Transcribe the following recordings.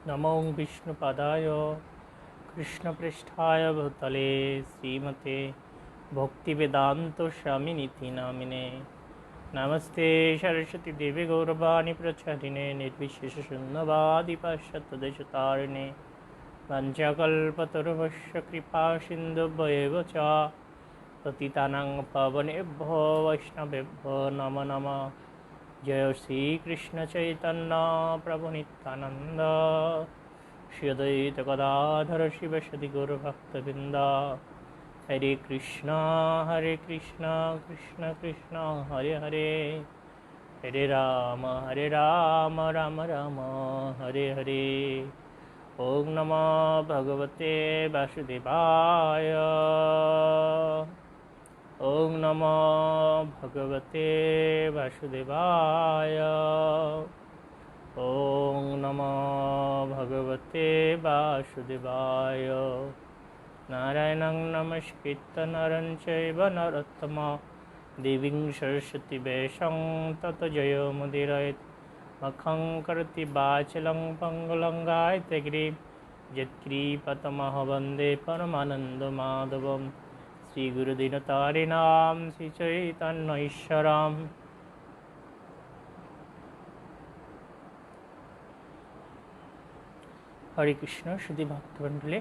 नमो विष्णुपदाय कृष्णपृष्ठाय भूतले श्रीमते भक्तिवेदान्तस्वामिनिति नामिने। नमस्ते सरस्वती देवी गौरवाणी प्रचारिणे निर्विशेषशून्यवादी पाश्चात्यदेशतारिणे वंशकल्पतरुभ्यश्च कृपा सिन्धुभ्येव च पतितानां पावनेभ्यो वैष्णवेभ्यो नमो नमः। जय श्री कृष्ण चैतन्य प्रभु नित्यानंद श्री अद्वैत गदाधर शिव सदि गौरभक्तवृंद। हरे कृष्ण कृष्ण कृष्ण हरे हरे, हरे राम राम राम हरे हरे। ओम नमो भगवते वासुदेवाय। ओम नमो भगवते वासुदेवाय। ओम नमो भगवते वासुदेवाय। नारायणं नमस्कृत्य नरं चैव नरोत्तमं देवीं सरस्वतीं व्यासं ततो जयमुदीरयेत्। मखं करोति वाचालं पङ्गुलं गायत्रीं यत्कृपातमहं वन्दे परमानन्दमाधवम्। श्री गुरुदीनतारिणां श्री चैतन्य ईश्वरम्। हरे कृष्ण। শুধু ভক্তমণ্ডলী,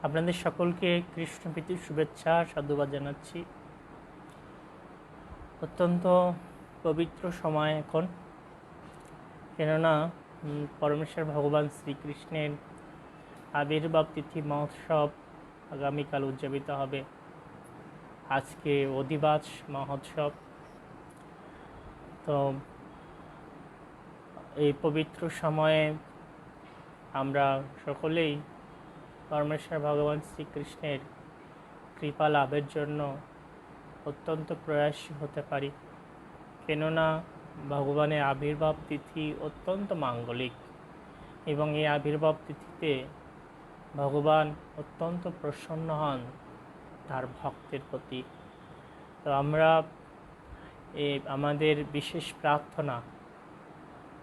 আপনাদের সকলকে কৃষ্ণপ্রীতির শুভেচ্ছা সাধুবাদ জানাচ্ছি। অত্যন্ত পবিত্র সময় এখন, কেননা পরমেশ্বর ভগবান শ্রীকৃষ্ণের আবির্ভাব তিথি মহোৎসব আগামীকাল উদযাপিত হবে। আজকে অধিবাস মহোৎসব। তো এই পবিত্র সময়ে আমরা সকলেই পরমেশ্বর ভগবান শ্রীকৃষ্ণের কৃপা লাভের জন্য অত্যন্ত প্রয়াসী হতে পারি, কেননা ভগবানের আবির্ভাব তিথি অত্যন্ত মাঙ্গলিক এবং এই আবির্ভাব তিথিতে ভগবান অত্যন্ত প্রসন্ন হন তার ভক্তের প্রতি। তো আমরা আমাদের বিশেষ প্রার্থনা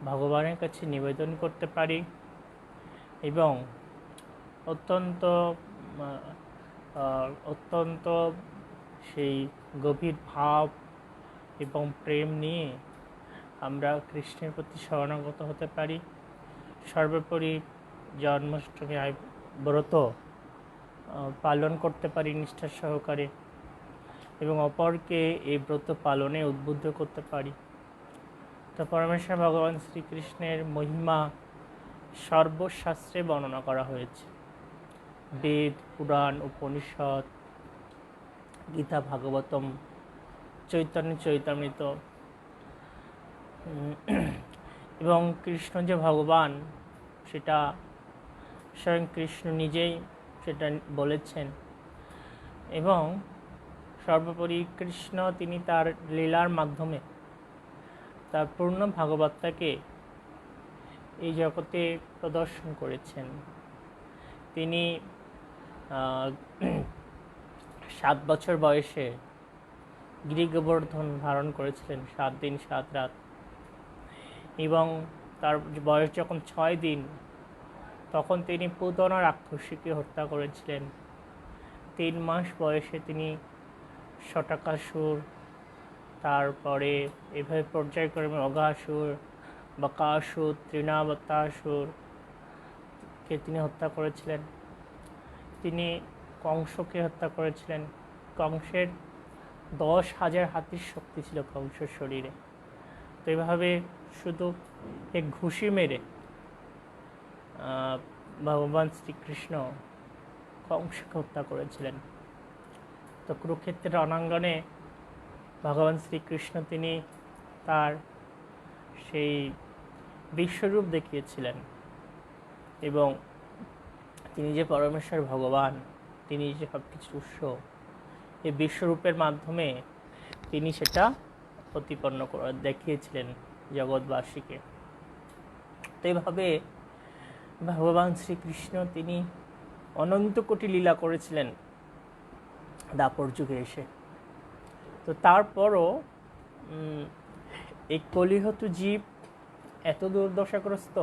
ভগবানের কাছে নিবেদন করতে পারি এবং অত্যন্ত সেই গভীর ভাব এবং প্রেম নিয়ে আমরা কৃষ্ণের প্রতি শরণাগত হতে পারি। সর্বোপরি জন্মাষ্টমী ব্রত পালন করতে পারি নিষ্ঠার সহকারে এবং অপরকে এই ব্রত পালনে উদ্বুদ্ধ করতে পারি। তো পরমেশ্বর ভগবান শ্রীকৃষ্ণের মহিমা সর্বশাস্ত্রে বর্ণনা করা হয়েছে। বেদ, পুরাণ, উপনিষদ, গীতা, ভাগবতম, চৈতন্য চৈতামৃত এবং কৃষ্ণ যে ভগবান সেটা স্বয়ং কৃষ্ণ নিজেই সেটা বলেছেন। এবং সর্বোপরি কৃষ্ণ তিনি তার লীলার মাধ্যমে তার পূর্ণ ভাগবতটাকে এই জগতে প্রদর্শন করেছেন। তিনি 7 বছর বয়সে গিরিগোবর্ধন ধারণ করেছিলেন 7 দিন 7 রাত, এবং তার বয়স যখন 6 দিন তখন তিনি পুতনা রাক্ষসীকে হত্যা করেছিলেন। 3 মাস বয়সে তিনি শটাকাসুর, তারপরে এভাবে পর্যায়ক্রমে অঘাসুর, বকাসুর, তৃণাবতাসুরকে তিনি হত্যা করেছিলেন। তিনি কংসকে হত্যা করেছিলেন। কংসের 10,000 হাতির শক্তি ছিল কংসের শরীরে। তো এইভাবে শুধু এক ঘুষি মেরে ভগবান শ্রীকৃষ্ণ কংসকে হত্যা করেছিলেন। তো কুরুক্ষেত্রের রণাঙ্গনে ভগবান শ্রীকৃষ্ণ তিনি তার সেই বিশ্বরূপ দেখিয়েছিলেন এবং তিনি যে পরমেশ্বর ভগবান, তিনি যে সব কিছুর উৎস, এই বিশ্বরূপের মাধ্যমে তিনি সেটা প্রতিপন্ন করে দেখিয়েছিলেন জগৎবাসীকে। তো এইভাবে ভগবান শ্রীকৃষ্ণ তিনি অনন্ত কোটি লীলা করেছিলেন দাপর যুগে এসে। তো তারপরও এই কলিহত জীব এত দুর্দশাগ্রস্ত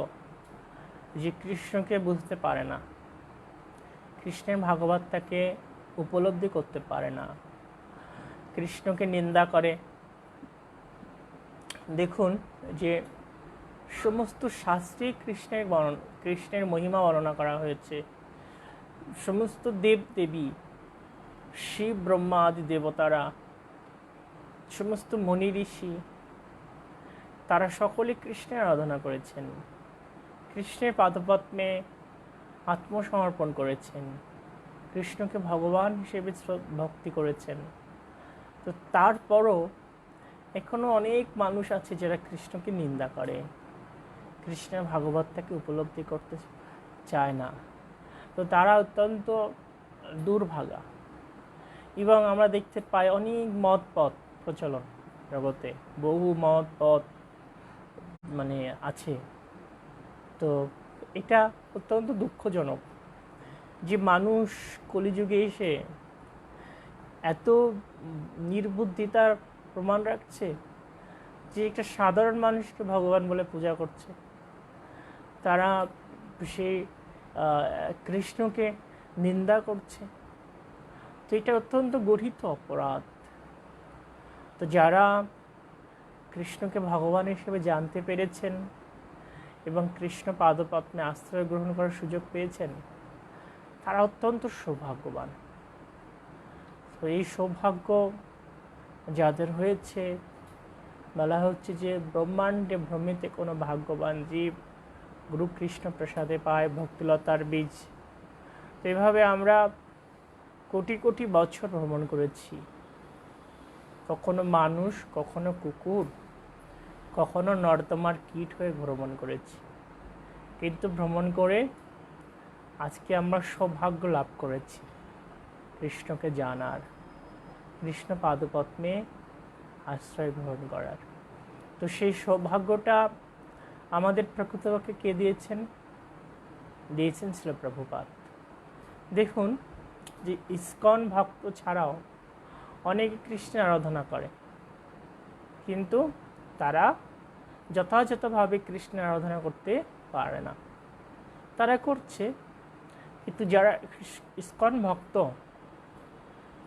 যে কৃষ্ণকে বুঝতে পারে না, কৃষ্ণের ভাগবতটাকে উপলব্ধি করতে পারে না, কৃষ্ণকে নিন্দা করে। দেখুন যে সমস্ত শাস্ত্রে কৃষ্ণের মহিমা বর্ণনা করা হয়েছে। সমস্ত দেব দেবী, শিব ব্রহ্মা আদি দেবতারা, সমস্ত মুনি ঋষি, তারা সকলে কৃষ্ণের আরাধনা করেছেন, কৃষ্ণের পাদপদ্মে আত্মসমর্পণ করেছেন, কৃষ্ণকে ভগবান হিসেবে ভক্তি করেছেন। তো তারপরও এখনো অনেক মানুষ আছে যারা কৃষ্ণকে নিন্দা করে, কৃষ্ণের ভাগবতটাকে উপলব্ধি করতে চায় না। তো তারা অত্যন্ত দুর্ভাগা। এবং আমরা দেখতে পাই অনেক মত পথ প্রচলন জগতে, বহু মত পথ আছে। তো এটা অত্যন্ত দুঃখজনক যে মানুষ কলিযুগে এসে এত নির্বুদ্ধিতার প্রমাণ রাখছে যে একটা সাধারণ মানুষকে ভগবান বলে পূজা করছে। তারা সেই কৃষ্ণকে নিন্দা করছে। তো এটা অত্যন্ত গর্হিত অপরাধ। তো যারা কৃষ্ণকে ভগবান হিসেবে জানতে পেরেছেন এবং কৃষ্ণ পাদপদ্মে আশ্রয় গ্রহণ করার সুযোগ পেয়েছেন, তারা অত্যন্ত সৌভাগ্যবান। তো এই সৌভাগ্য যাদের হয়েছে, বলা হচ্ছে যে ব্রহ্মাণ্ডে ভ্রমিতে কোনো ভাগ্যবান জীব গুরু কৃষ্ণ প্রসাদে পায় ভক্তিলতার বীজ। তো এভাবে আমরা কোটি কোটি বছর ভ্রমণ করেছি, কখনো মানুষ, কখনো কুকুর, কখনো নর্দমার কীট হয়ে ভ্রমণ করেছি। কিন্তু ভ্রমণ করে আজকে আমরা সৌভাগ্য লাভ করেছি কৃষ্ণকে জানার, কৃষ্ণ পাদপদ্মে আশ্রয় গ্রহণ করার। তো সেই সৌভাগ্যটা আমাদের প্রকৃতপক্ষে কে দিয়েছেন? দিয়েছেন শ্রীল প্রভুপাদ। দেখুন যে ইসকন ভক্ত ছাড়াও অনেকে কৃষ্ণের আরাধনা করে, কিন্তু তারা যথাযথভাবে কৃষ্ণের আরাধনা করতে পারে না। তারা করছে, কিন্তু যারা ইসকন ভক্ত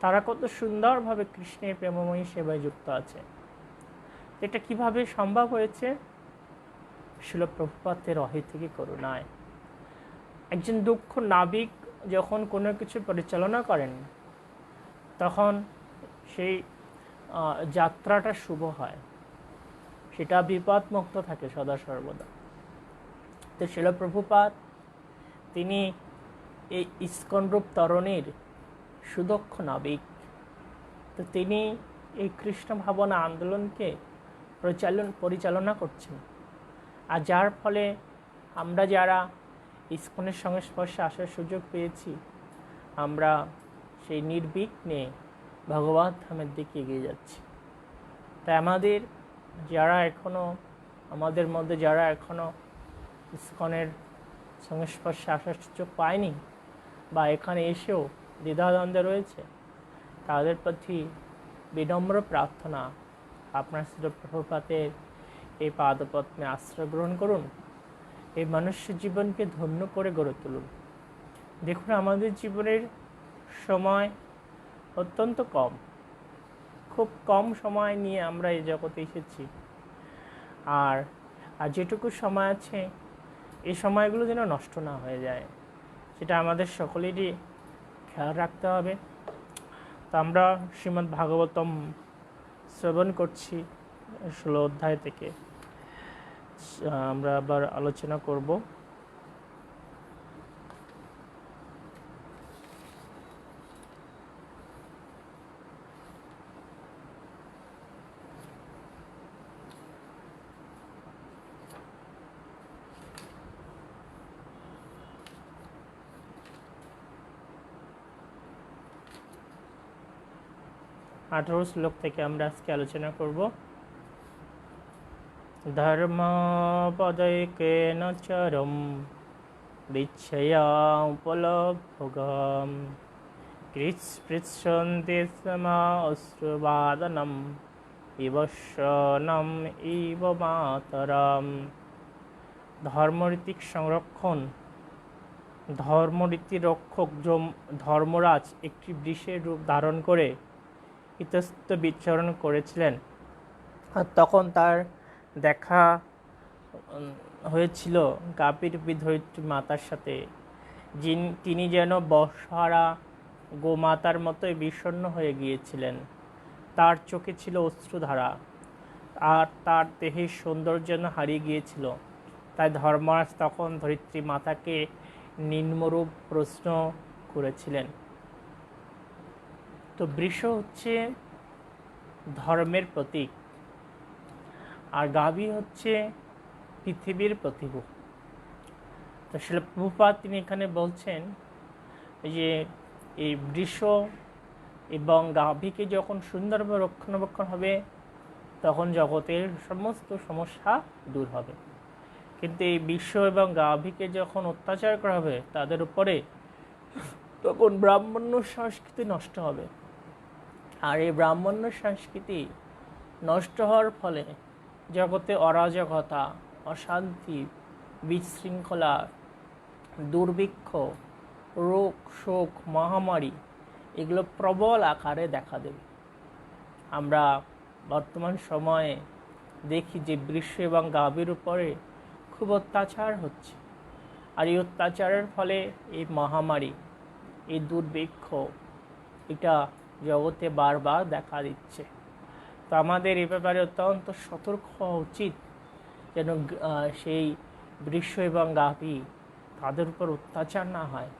তারা কত সুন্দরভাবে কৃষ্ণের প্রেমময়ী সেবায় যুক্ত আছে। এটা কিভাবে সম্ভব হয়েছে? শ্রীল প্রভুপাদের অহেতুকী করুণায়। একজন দক্ষ নাবিক যখন কোনো কিছু পরিচালনা করেন, তখন সেই যাত্রাটা শুভ হয়, সেটা বিপদমুক্ত থাকে সদা সর্বদা। তো শ্রীল প্রভুপাদ তিনি এই ইস্কনরূপ তরণীর সুদক্ষ নাবিক। তো তিনি এই কৃষ্ণ ভাবনা আন্দোলনকে পরিচালনা করছেন। আর যার ফলে আমরা যারা ইস্কনের সংস্পর্শে আসার সুযোগ পেয়েছি, আমরা সেই নির্বিঘ্নে ভগবত ধামের দিকে এগিয়ে যাচ্ছি। তাই আমাদের মধ্যে যারা এখনও ইস্কনের সংস্পর্শে আসার সুযোগ পায়নি বা এখানে এসেও দ্বিধাদ্বন্দ্বে রয়েছে, তাদের প্রতি বিনম্র প্রার্থনা, আপনার শ্রীল প্রভুপাদের এই পাদপদ্মে আশ্রয় গ্রহণ করুন, এই মনুষ্য জীবনকে ধন্য করে গড়ে তুলুন। দেখুন আমাদের জীবনের সময় অত্যন্ত কম, খুব কম সময় নিয়ে আমরা এই জগতে এসেছি। আর যেটুকু সময় আছে, এই সময়গুলো যেন নষ্ট না হয়ে যায়, সেটা আমাদের সকলেরই খেয়াল রাখতে হবে। তো আমরা শ্রীমদ্ ভাগবতম শ্রবণ করছি 16 অধ্যায় থেকে। আমরা আবার আলোচনা করব। আঠারো শ্লোক থেকে আমরা আজকে আলোচনা করব। ধর্ম পদৈকেন চরম বিচ্ছয়া উপলভোগম কৃৎস্পৃচ্ছন্তি সমা অশ্রুবাদনম ইবশ্বনম ইব মাতরম ধর্মরীতিক সংরক্ষণ, ধর্মরীতি রক্ষক ধর্মরাজ একটি বৃষের রূপ ধারণ করে ইতস্ত বিচরণ করেছিলেন। আর তখন তার দেখা হয়েছিল গাভীর বিধরিত্রী মাতার সাথে, তিনি যেন বর্ষারা গোমাতার মতোই বিষণ্ণ হয়ে গিয়েছিলেন। তার চোখে ছিল অশ্রুধারা, আর তার দেহের সৌন্দর্য যেন হারিয়ে গিয়েছিল। তাই ধর্মরাজ তখন ধরিত্রী মাতাকে নিম্নরূপ প্রশ্ন করেছিলেন। তো বৃষ হচ্ছে ধর্মের প্রতীক, আর গাভী হচ্ছে পৃথিবীর প্রতিভূ। তো শিলা প্রভুপাদ তিনি এখানে বলছেন যে এই বৃষ এবং গাভীকে যখন সুন্দরভাবে রক্ষণাবেক্ষণ হবে, তখন জগতের সমস্ত সমস্যা দূর হবে। কিন্তু এই বিশ্ব এবং গাভীকে যখন অত্যাচার করা হবে তাদের উপরে, তখন ব্রাহ্মণ্য সংস্কৃতি নষ্ট হবে। আর এই ব্রাহ্মণ্য সংস্কৃতি নষ্ট হওয়ার ফলে জগতে অরাজকতা, অশান্তি, বিশৃঙ্খলা, দুর্ভিক্ষ, রোগ শোক, মহামারী এগুলো প্রবল আকারে দেখা দেবে। আমরা বর্তমান সময়ে দেখি যে বৃষ এবং গাভীর উপরে খুব অত্যাচার হচ্ছে, আর এই অত্যাচারের ফলে এই মহামারী, এই দুর্ভিক্ষ এটা জগতে বারবার দেখা দিচ্ছে। তো আমাদের এ ব্যাপারে অত্যন্ত সতর্ক হওয়া উচিত, যেন সেই বৃষ এবং গাভী তাদের উপর অত্যাচার না হয়।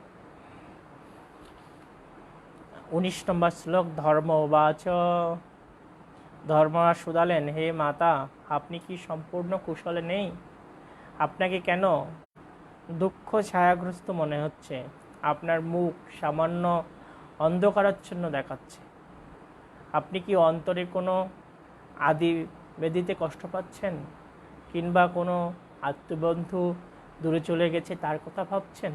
19 নম্বর শ্লোক। ধর্মবাচ, ধর্মরাজ শুধালেন, হে মাতা, আপনি কি সম্পূর্ণ কুশলে নেই? আপনাকে কেন দুঃখ ছায়াগ্রস্ত মনে হচ্ছে? আপনার মুখ সামান্য অন্ধকারাচ্ছন্ন দেখাচ্ছে। আপনি কি অন্তরে কোনো আদি ব্যাধিতে কষ্ট পাচ্ছেন, কিংবা কোনো আত্মবন্ধু দূরে চলে গেছে তার কথা ভাবছেন?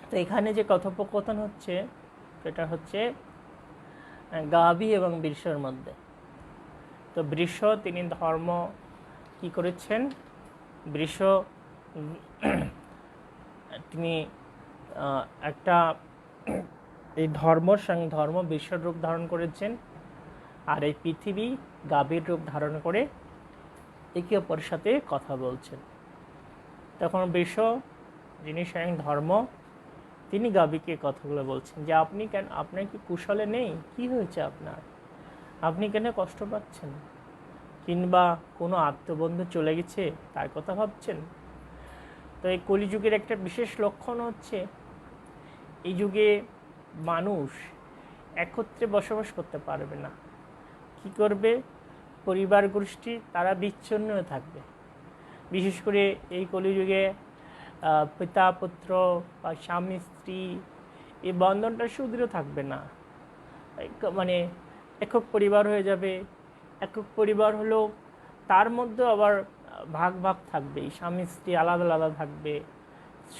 তো এখানে যে কথোপকথন হচ্ছে সেটা হচ্ছে গাভী এবং বৃষের মধ্যে। তো বৃষ তিনি ধর্ম কি করেছেন, বৃষ তিনি একটা এই ধর্মর সঙ্গে ধর্ম বৃষের রূপ ধারণ করেছেন, আর এই পৃথিবী গাভীর রূপ ধারণ করে একে অপরের সাথে কথা বলছেন। তখন বৃষ, যিনি স্বয়ং ধর্ম, তিনি গাভীকে কথাগুলো বলছেন যে আপনি কেন, আপনার কি কুশলে নেই? কি হয়েছে আপনার? আপনি কেন কষ্ট পাচ্ছেন, কিংবা কোনো আত্মবন্ধু চলে গেছে তার কথা ভাবছেন? তো এই কলিযুগের একটা বিশেষ লক্ষণ হচ্ছে, এই যুগে মানুষ একত্রে বসবাস করতে পারবে না। কি করবে? পরিবার গোষ্ঠী তারা বিচ্ছিন্ন হয়ে থাকবে। বিশেষ করে এই কলিযুগে পিতা পুত্র বা স্বামী স্ত্রী এই বন্ধনটা সুদৃঢ় থাকবে না, মানে একক পরিবার হয়ে যাবে। একক পরিবার হলেও তার মধ্যে আবার ভাগ ভাগ থাকবে, স্বামী স্ত্রী আলাদা আলাদা থাকবে,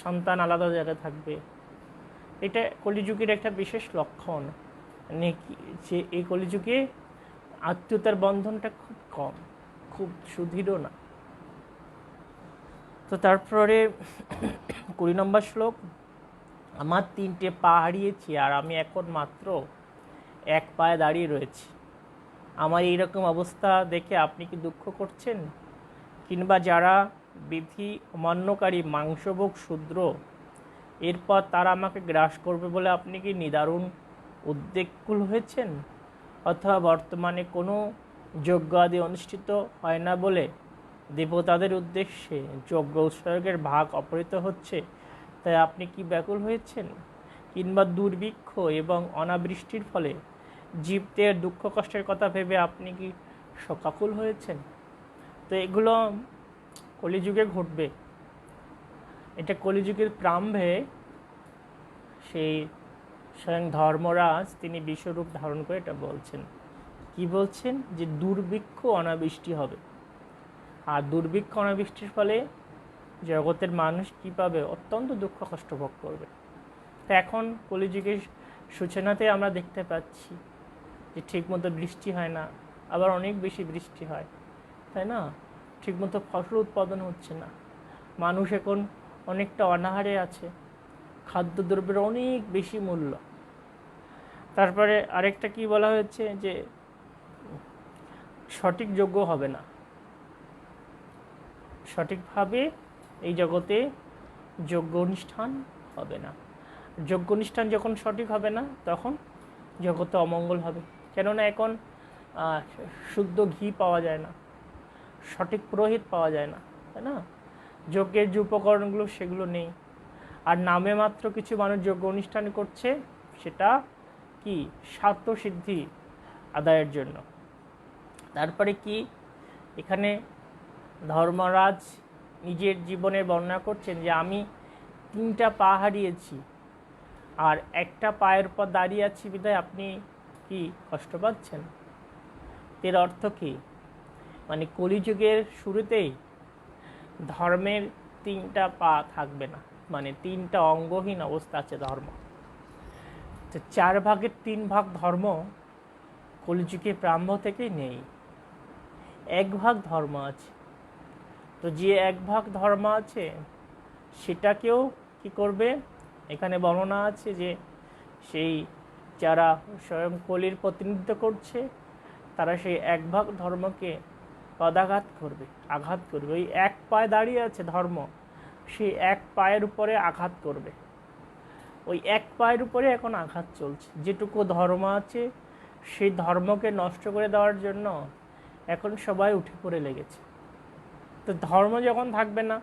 সন্তান আলাদা জায়গায় থাকবে। এটা কলিযুগের একটা বিশেষ লক্ষণ, যে এই কলিযুগে আত্মীয়তার বন্ধনটা খুব কম, খুব সুদৃঢ় না। তো তারপরে 20 নম্বর শ্লোক। আমার 3টে পা হারিয়েছি, আর আমি এখন মাত্র এক পায়ে দাঁড়িয়ে রয়েছি। আমার এইরকম অবস্থা দেখে আপনি কি দুঃখ করছেন? কিংবা যারা বিধি অমান্যকারী মাংসভোগ শূদ্র, এরপর তারা আমাকে গ্রাস করবে বলে আপনি কি নিদারুণ উদ্বেগকুল হয়েছেন? অথবা বর্তমানে কোনো যজ্ঞ আদি অনুষ্ঠিত হয় না বলে দেবতাদের উদ্দেশ্যে যজ্ঞ উৎসর্গের ভাগ অপহৃত হচ্ছে, তাই আপনি কি ব্যাকুল হয়েছেন? কিংবা দুর্ভিক্ষ এবং অনাবৃষ্টির ফলে জীবদের দুঃখ কষ্টের কথা ভেবে আপনি কি শোকাকুল হয়েছেন? তো এগুলো কলিযুগে ঘটবে। এটা কলিযুগের প্রারম্ভে সেই স্বয়ং ধর্মরাজ তিনি বিশ্বরূপ ধারণ করে এটা বলছেন। কি বলছেন? যে দুর্ভিক্ষ অনাবৃষ্টি হবে, আর দুর্ভিক্ষ অনাবৃষ্টির ফলে জগতের মানুষ কী পাবে? অত্যন্ত দুঃখ কষ্ট ভোগ করবে। তো এখন কলিযুগের সূচনাতে আমরা দেখতে পাচ্ছি যে ঠিকমতো বৃষ্টি হয় না, আবার অনেক বেশি বৃষ্টি হয়, তাই না? ঠিকমতো ফসল উৎপাদন হচ্ছে না, মানুষ এখন অনেকটা অনাহারে আছে, খাদ্যদ্রব্যের অনেক বেশি মূল্য। তারপরে আরেকটা কি বলা হয়েছে যে সঠিক যজ্ঞ হবে না, সঠিকভাবে এই জগতে যজ্ঞ অনুষ্ঠান হবে না। যজ্ঞ অনুষ্ঠান যখন সঠিক হবে না তখন জগতে অমঙ্গল হবে। কেননা এখন শুদ্ধ ঘি পাওয়া যায় না, সঠিক পুরোহিত পাওয়া যায় না, তাই না? যজ্ঞের যে উপকরণগুলো সেগুলো নেই, আর নামে মাত্র কিছু মানুষ যজ্ঞ অনুষ্ঠান করছে, সেটা কি স্বার্থ সিদ্ধি আদায়ের জন্য। তারপরে কি এখানে ধর্মরাজ নিজের জীবনে বর্ণনা করছেন যে আমি 3টা পা হারিয়েছি আর একটা পায়ের উপর দাঁড়িয়ে আছি বিধায় আপনি কি কষ্ট পাচ্ছেন। এর অর্থ কি? মানে কলিযুগের শুরুতেই ধর্মের 3টা পা থাকবে না, মানে 3টা অঙ্গহীন অবস্থা আছে ধর্ম। তো 4 ভাগের 3 ভাগ ধর্ম কলিযুগে ব্রাহ্ম থেকে নেই, 1 ভাগ ধর্ম আছে। তো যে 1 ভাগ ধর্ম আছে সেটাকেও কি করবে, এখানে বর্ণনা আছে যে সেই যারা স্বয়ং কলির প্রতিনিধিত্ব করছে তারা সেই 1 ভাগ ধর্মকে পদাঘাত করবে, আঘাত করবে। ওই 1 পায়ে দাঁড়িয়ে আছে ধর্ম, সেই 1 পায়ের উপরে আঘাত করবে। ওই 1 পায়ের উপরে এখন আঘাত চলছে। যেটুকু ধর্ম আছে সেই ধর্মকে নষ্ট করে দেওয়ার জন্য এখন সবাই উঠে পড়ে লেগেছে। তো ধর্ম যখন থাকবে না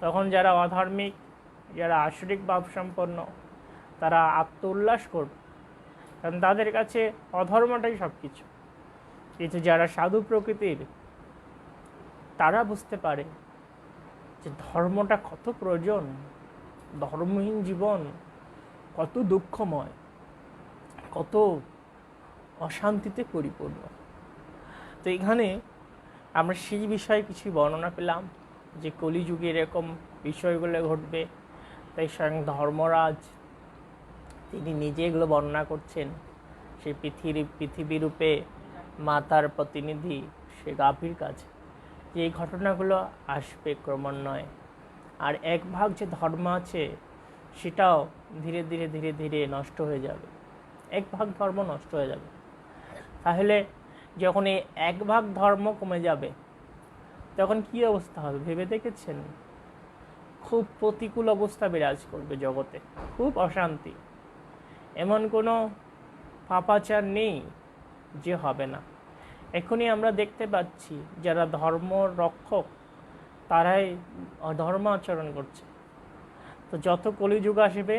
তখন যারা অধার্মিক, যারা আসরিক ভাবসম্পন্ন, তারা আত্ম উল্লাস করবে, কারণ তাদের কাছে অধর্মটাই সব কিছু। কিন্তু যারা সাধু প্রকৃতির, তারা বুঝতে পারে যে ধর্মটা কত প্রয়োজন, ধর্মহীন জীবন কত দুঃখময়, কত অশান্তিতে পরিপূর্ণ। তো এখানে আমরা সেই বিষয়ে কিছু বর্ণনা পেলাম যে কলিযুগে এরকম বিষয়গুলো ঘটবে। তাই স্বয়ং ধর্মরাজ তিনি নিজে এগুলো বর্ণনা করছেন। সেই পৃথিবীরূপে মাতার প্রতিনিধি সে গাভীর কাছে যে এই ঘটনাগুলো আসবে ক্রমান্বয়ে। আর 1 ভাগ যে ধর্ম আছে সেটাও ধীরে ধীরে ধীরে ধীরে নষ্ট হয়ে যাবে, 1 ভাগ ধর্ম নষ্ট হয়ে যাবে। তাহলে যখন এই 1 ভাগ ধর্ম কমে যাবে তখন কি অবস্থা হবে ভেবে দেখেছেন? খুব প্রতিকূল অবস্থা বিরাজ করবে জগতে, খুব অশান্তি। এমন কোনো পাপাচার নেই যে হবে না। এখনই আমরা দেখতে পাচ্ছি যারা ধর্ম রক্ষক তারাই অধর্ম আচরণ করছে। তো যত কলিযুগ আসবে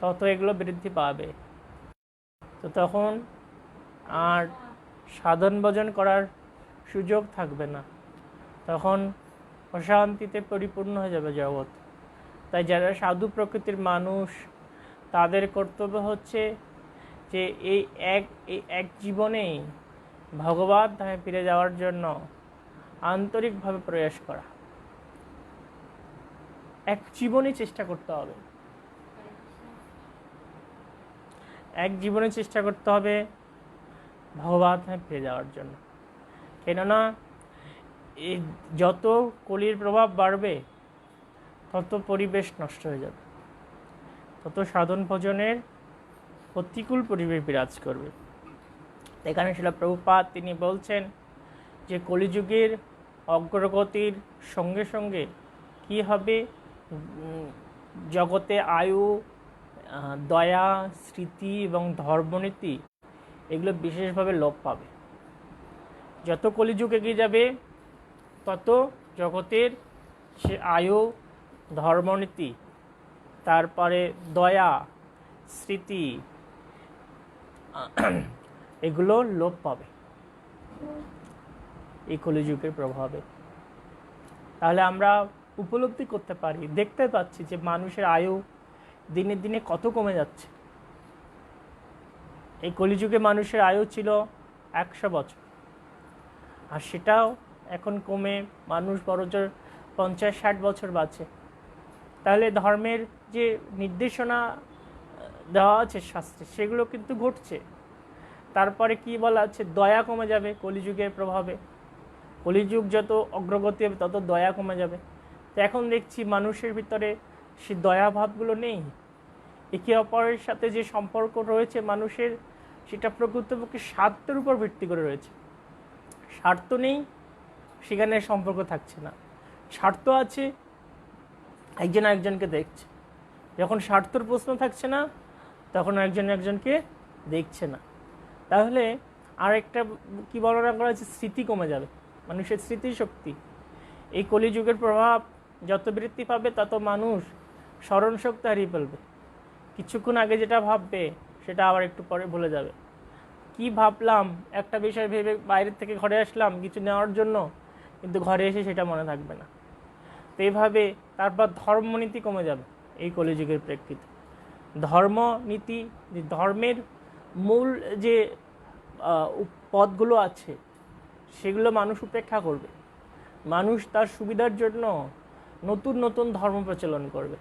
তত এগুলো বৃদ্ধি পাবে। তো তখন আর সাধন ভজন করার সুযোগ থাকবে না, তখন অশান্তিতে পরিপূর্ণ হয়ে যাবে জগৎ। তাই যারা সাধু প্রকৃতির মানুষ তাদের কর্তব্য হচ্ছে যে এই এক জীবনেই ভগবত ধামে ফিরে যাওয়ার জন্য আন্তরিকভাবে প্রয়াস করা। এক জীবনে চেষ্টা করতে হবে, এক জীবনে চেষ্টা করতে হবে ভগবত ধামে ফিরে যাওয়ার জন্য। কেননা এই যত কলির প্রভাব বাড়বে তত পরিবেশ নষ্ট হয়ে যাবে, তত সাধন ভজনের প্রতিকূল পরিবেশ বিরাজ করবে। এখানে শিলা প্রভুপাদ তিনি বলছেন যে কলিযুগের অগ্রগতির সঙ্গে সঙ্গে কি হবে, জগতে আয়ু, দয়া, স্মৃতি এবং ধর্মনীতি এগুলো বিশেষভাবে লোপ পাবে। যত কলিযুগ এগিয়ে যাবে তত জগতের সে আয়ু, ধর্মনীতি, তারপরে দয়া, স্মৃতি এগুলো লোপ পাবে এই কলিযুগের প্রভাবে। তাহলে আমরা উপলব্ধি করতে পারি, দেখতে পাচ্ছি যে মানুষের আয়ু দিনে দিনে কত কমে যাচ্ছে। এই কলিযুগে মানুষের আয়ু ছিল 100 বছর, আর সেটাও এখন কমে মানুষ বড়জোর 50-60 বছর বাঁচে। তাহলে ধর্মের যে নির্দেশনা দেওয়া আছে শাস্ত্রে সেগুলো কিন্তু ঘটছে। তারপরে কি বলা আছে, দয়া কমে যাবে কলিযুগের প্রভাবে। কলিযুগ যত অগ্রগতি হবে তত দয়া কমে যাবে। তো এখন দেখছি মানুষের ভিতরে সে দয়া ভাবগুলো নেই। একে অপরের সাথে যে সম্পর্ক রয়েছে মানুষের, সেটা প্রকৃতপক্ষে স্বার্থের উপর ভিত্তি করে রয়েছে। স্বার্থ নেই, সেখানে সম্পর্ক থাকছে না। স্বার্থ আছে, একজন একজনকে দেখছে। যখন স্বার্থর প্রশ্ন থাকছে না, তখন একজন একজনকে দেখছে না। তাহলে আর একটা কি বর্ণনা করা হচ্ছে, স্মৃতি কমে যাবে, মানুষের স্মৃতিশক্তি। এই কলিযুগের প্রভাব যত বৃদ্ধি পাবে তত মানুষ স্মরণশক্তি হারিয়ে ফেলবে। কিছুক্ষণ আগে যেটা ভাববে সেটা আবার একটু পরে ভুলে যাবে। কি ভাবলাম, একটা বিষয় ভেবে বাইরের থেকে ঘরে আসলাম কিছু নেওয়ার জন্য, কিন্তু ঘরে এসে সেটা মনে থাকবে না। তো এইভাবে তারপর ধর্মনীতি কমে যাবে এই কলিযুগের প্রেক্ষিতে। ধর্মনীতি, ধর্মের মূল যে পদগুলো আছে সেগুলো মানুষ উপেক্ষা করবে। মানুষ তার সুবিধার জন্য নতুন নতুন ধর্ম প্রচলন করবে।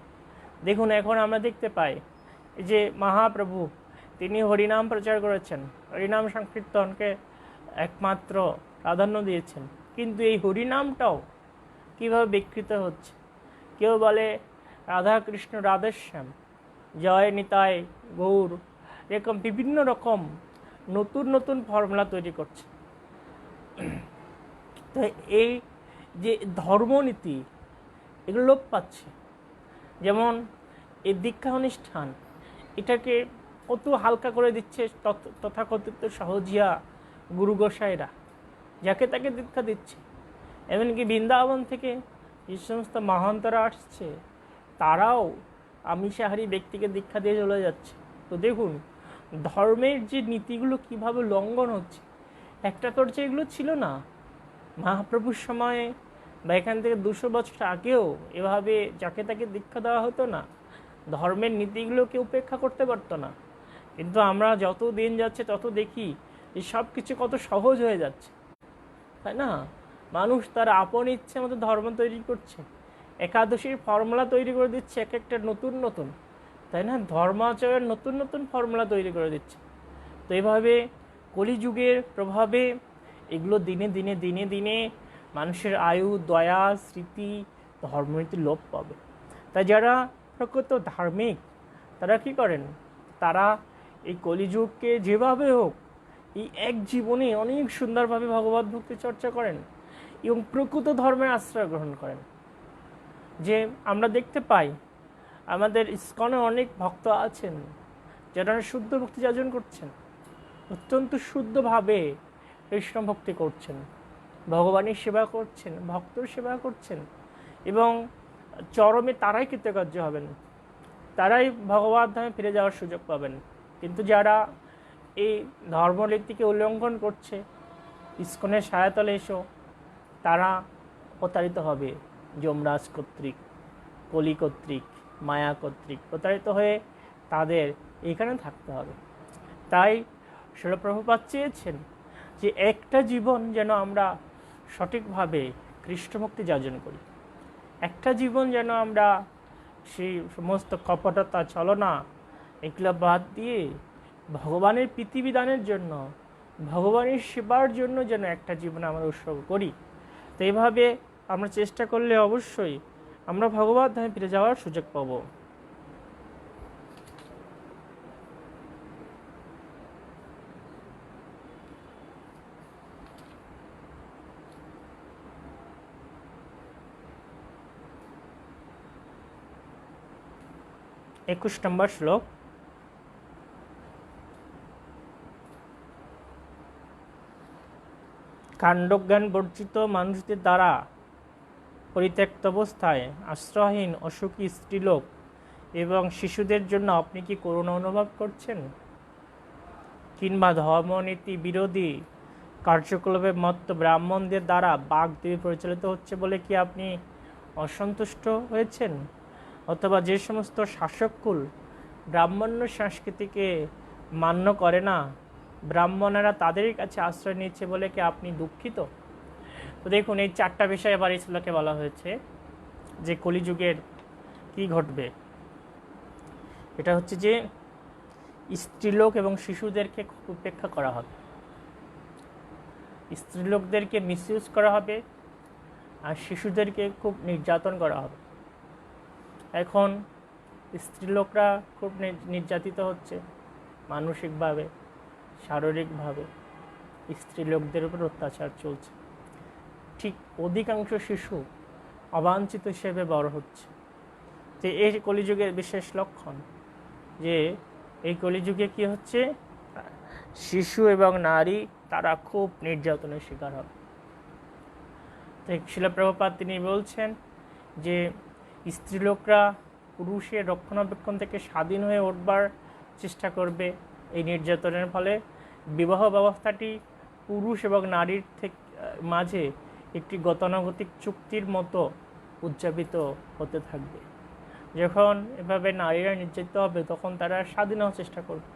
দেখুন, এখন আমরা দেখতে পাই যে মহাপ্রভু তিনি হরিনাম প্রচার করেছেন, হরিনাম সংকীর্তনকে একমাত্র প্রাধান্য দিয়েছেন। কিন্তু এই হরিনামটাও কীভাবে বিকৃত হচ্ছে, কেউ বলে রাধা কৃষ্ণ রাধেশ্যাম, জয় নিতাই গৌর, এরকম বিভিন্ন রকম নতুন নতুন ফর্মুলা তৈরি করছে। তো এই যে ধর্মনীতি, এগুলো লোপ পাচ্ছে। যেমন এই দীক্ষা অনুষ্ঠান, এটাকে কত হালকা করে দিচ্ছে তথাকথিত সহজিয়া গুরু গোসাইরা, যাকে তাকে দীক্ষা দিচ্ছে। এমনকি বৃন্দাবন থেকে যে সমস্ত মহান্তরা আসছে, তারাও আমিষাহারী ব্যক্তিকে দীক্ষা দিয়ে চলে যাচ্ছে। তো দেখুন, ধর্মের যে নীতিগুলো কিভাবে লঙ্ঘন হচ্ছে। একটা পর্যায়ে এগুলো ছিল না মহাপ্রভুর সময়ে, বা এখান থেকে 200 বছর আগেও এভাবে যাকে তাকে দীক্ষা দেওয়া হতো না। ধর্মের নীতিগুলোকে উপেক্ষা করতে পারতো না। কিন্তু আমরা যত দিন যাচ্ছে তত দেখি যে সব কিছু কত সহজ হয়ে যাচ্ছে, তাই না? মানুষ তার আপন ইচ্ছে মতো ধর্ম তৈরি করছে, একাদশীর ফর্মুলা তৈরি করে দিচ্ছে এক একটা নতুন নতুন, তাই না? ধর্মাচরণের নতুন নতুন ফর্মুলা তৈরি করে দিচ্ছে। তো এইভাবে কলিযুগের প্রভাবে এগুলো দিনে দিনে দিনে দিনে মানুষের আয়ু, দয়া, স্মৃতি, ধর্মনীতি লোপ পাবে। তাই যারা প্রকৃত ধার্মিক তারা কি করেন, তারা এই কলিযুগকে যেভাবে হোক এই এক জীবনে অনেক সুন্দরভাবে ভগবত ভক্তি চর্চা করেন এবং প্রকৃত ধর্মের আশ্রয় গ্রহণ করেন। যে আমরা দেখতে পাই আমাদের ইস্কনে অনেক ভক্ত আছেন যারা শুদ্ধ ভক্তি যাজন করছেন, অত্যন্ত শুদ্ধভাবে কৃষ্ণ ভক্তি করছেন, ভগবানের সেবা করছেন, ভক্তর সেবা করছেন, এবং চরমে তারাই কৃতকার্য হবেন, তারাই ভগবত ধামে ফিরে যাওয়ার সুযোগ পাবেন। কিন্তু যারা এই ধর্মনীতিকে উল্লঙ্ঘন করছে, ইস্কনের ছায়াতলে এসো, তারা প্রতারিত হবে যমরাজ কর্তৃক, কলি কর্তৃক, মায়া কর্তৃক প্রতারিত হয়ে তাদের এখানে থাকতে হবে। তাই শিল প্রভুপাদ চেয়েছেন যে একটা জীবন যেন আমরা সঠিকভাবে কৃষ্ণভক্তি যাজন করি, একটা জীবন যেন আমরা সেই সমস্ত কপটতা, ছলনা এগুলো বাদ দিয়ে ভগবানের পৃথিবীদানের জন্য, ভগবানের সেবার জন্য যেন একটা জীবন আমরা উৎসর্গ করি। তো এইভাবে আমরা চেষ্টা করলে অবশ্যই আমরা ভগবত ধামে ফিরে যাওয়ার সুযোগ পাব। একুশ নম্বর শ্লোক। কাণ্ডজ্ঞান বর্জিত মানুষদের দ্বারা পরিত্যক্ত অবস্থায় আশ্রয়হীন অসুখী স্ত্রীলোক এবং শিশুদের জন্য আপনি কি করুণা অনুভব করছেন? কিংবা ধর্মনীতি বিরোধী কার্যকলাপে মত্ত ব্রাহ্মণদের দ্বারা বাগদেবী পরিচালিত হচ্ছে বলে কি আপনি অসন্তুষ্ট হয়েছেন? অথবা যে সমস্ত শাসককুল ব্রাহ্মণ্য সংস্কৃতিকে মান্য করে না, ব্রাহ্মণেরা তাদের কাছে আশ্রয় নিচ্ছে বলে কি আপনি দুঃখিত? তো দেখুন, এই চারটা বিষয় এবার এই শ্লোকে বলা হয়েছে যে কলিযুগের কি ঘটবে। এটা হচ্ছে যে স্ত্রীলোক এবং শিশুদেরকে উপেক্ষা করা হবে, স্ত্রীলোকদেরকে মিসইউজ করা হবে, আর শিশুদেরকে খুব নির্যাতন করা হবে। এখন স্ত্রীলোকরা খুব নির্যাতিত হচ্ছে মানসিকভাবে, শারীরিকভাবে। স্ত্রীলোকদের উপর অত্যাচার চলছে। ঠিক অধিকাংশ শিশু অবাঞ্ছিত হিসেবে বড় হচ্ছে। যে এই কলিযুগের বিশেষ লক্ষণ, যে এই কলিযুগে কি হচ্ছে, শিশু এবং নারী তারা খুব নির্যাতনের শিকার হবে। শিলা প্রভুপাদ তিনি বলছেন যে স্ত্রীলোকরা পুরুষের রক্ষণাবেক্ষণ থেকে স্বাধীন হয়ে উঠবার চেষ্টা করবে। এই নির্যাতনের ফলে বিবাহ ব্যবস্থাটি পুরুষ এবং নারীর মাঝে একটি গতানুগতিক চুক্তির মতো উদযাপিত হতে থাকবে। যখন এভাবে নারীরা নির্যাতিত হবে তখন তারা স্বাধীন হওয়ার চেষ্টা করবে।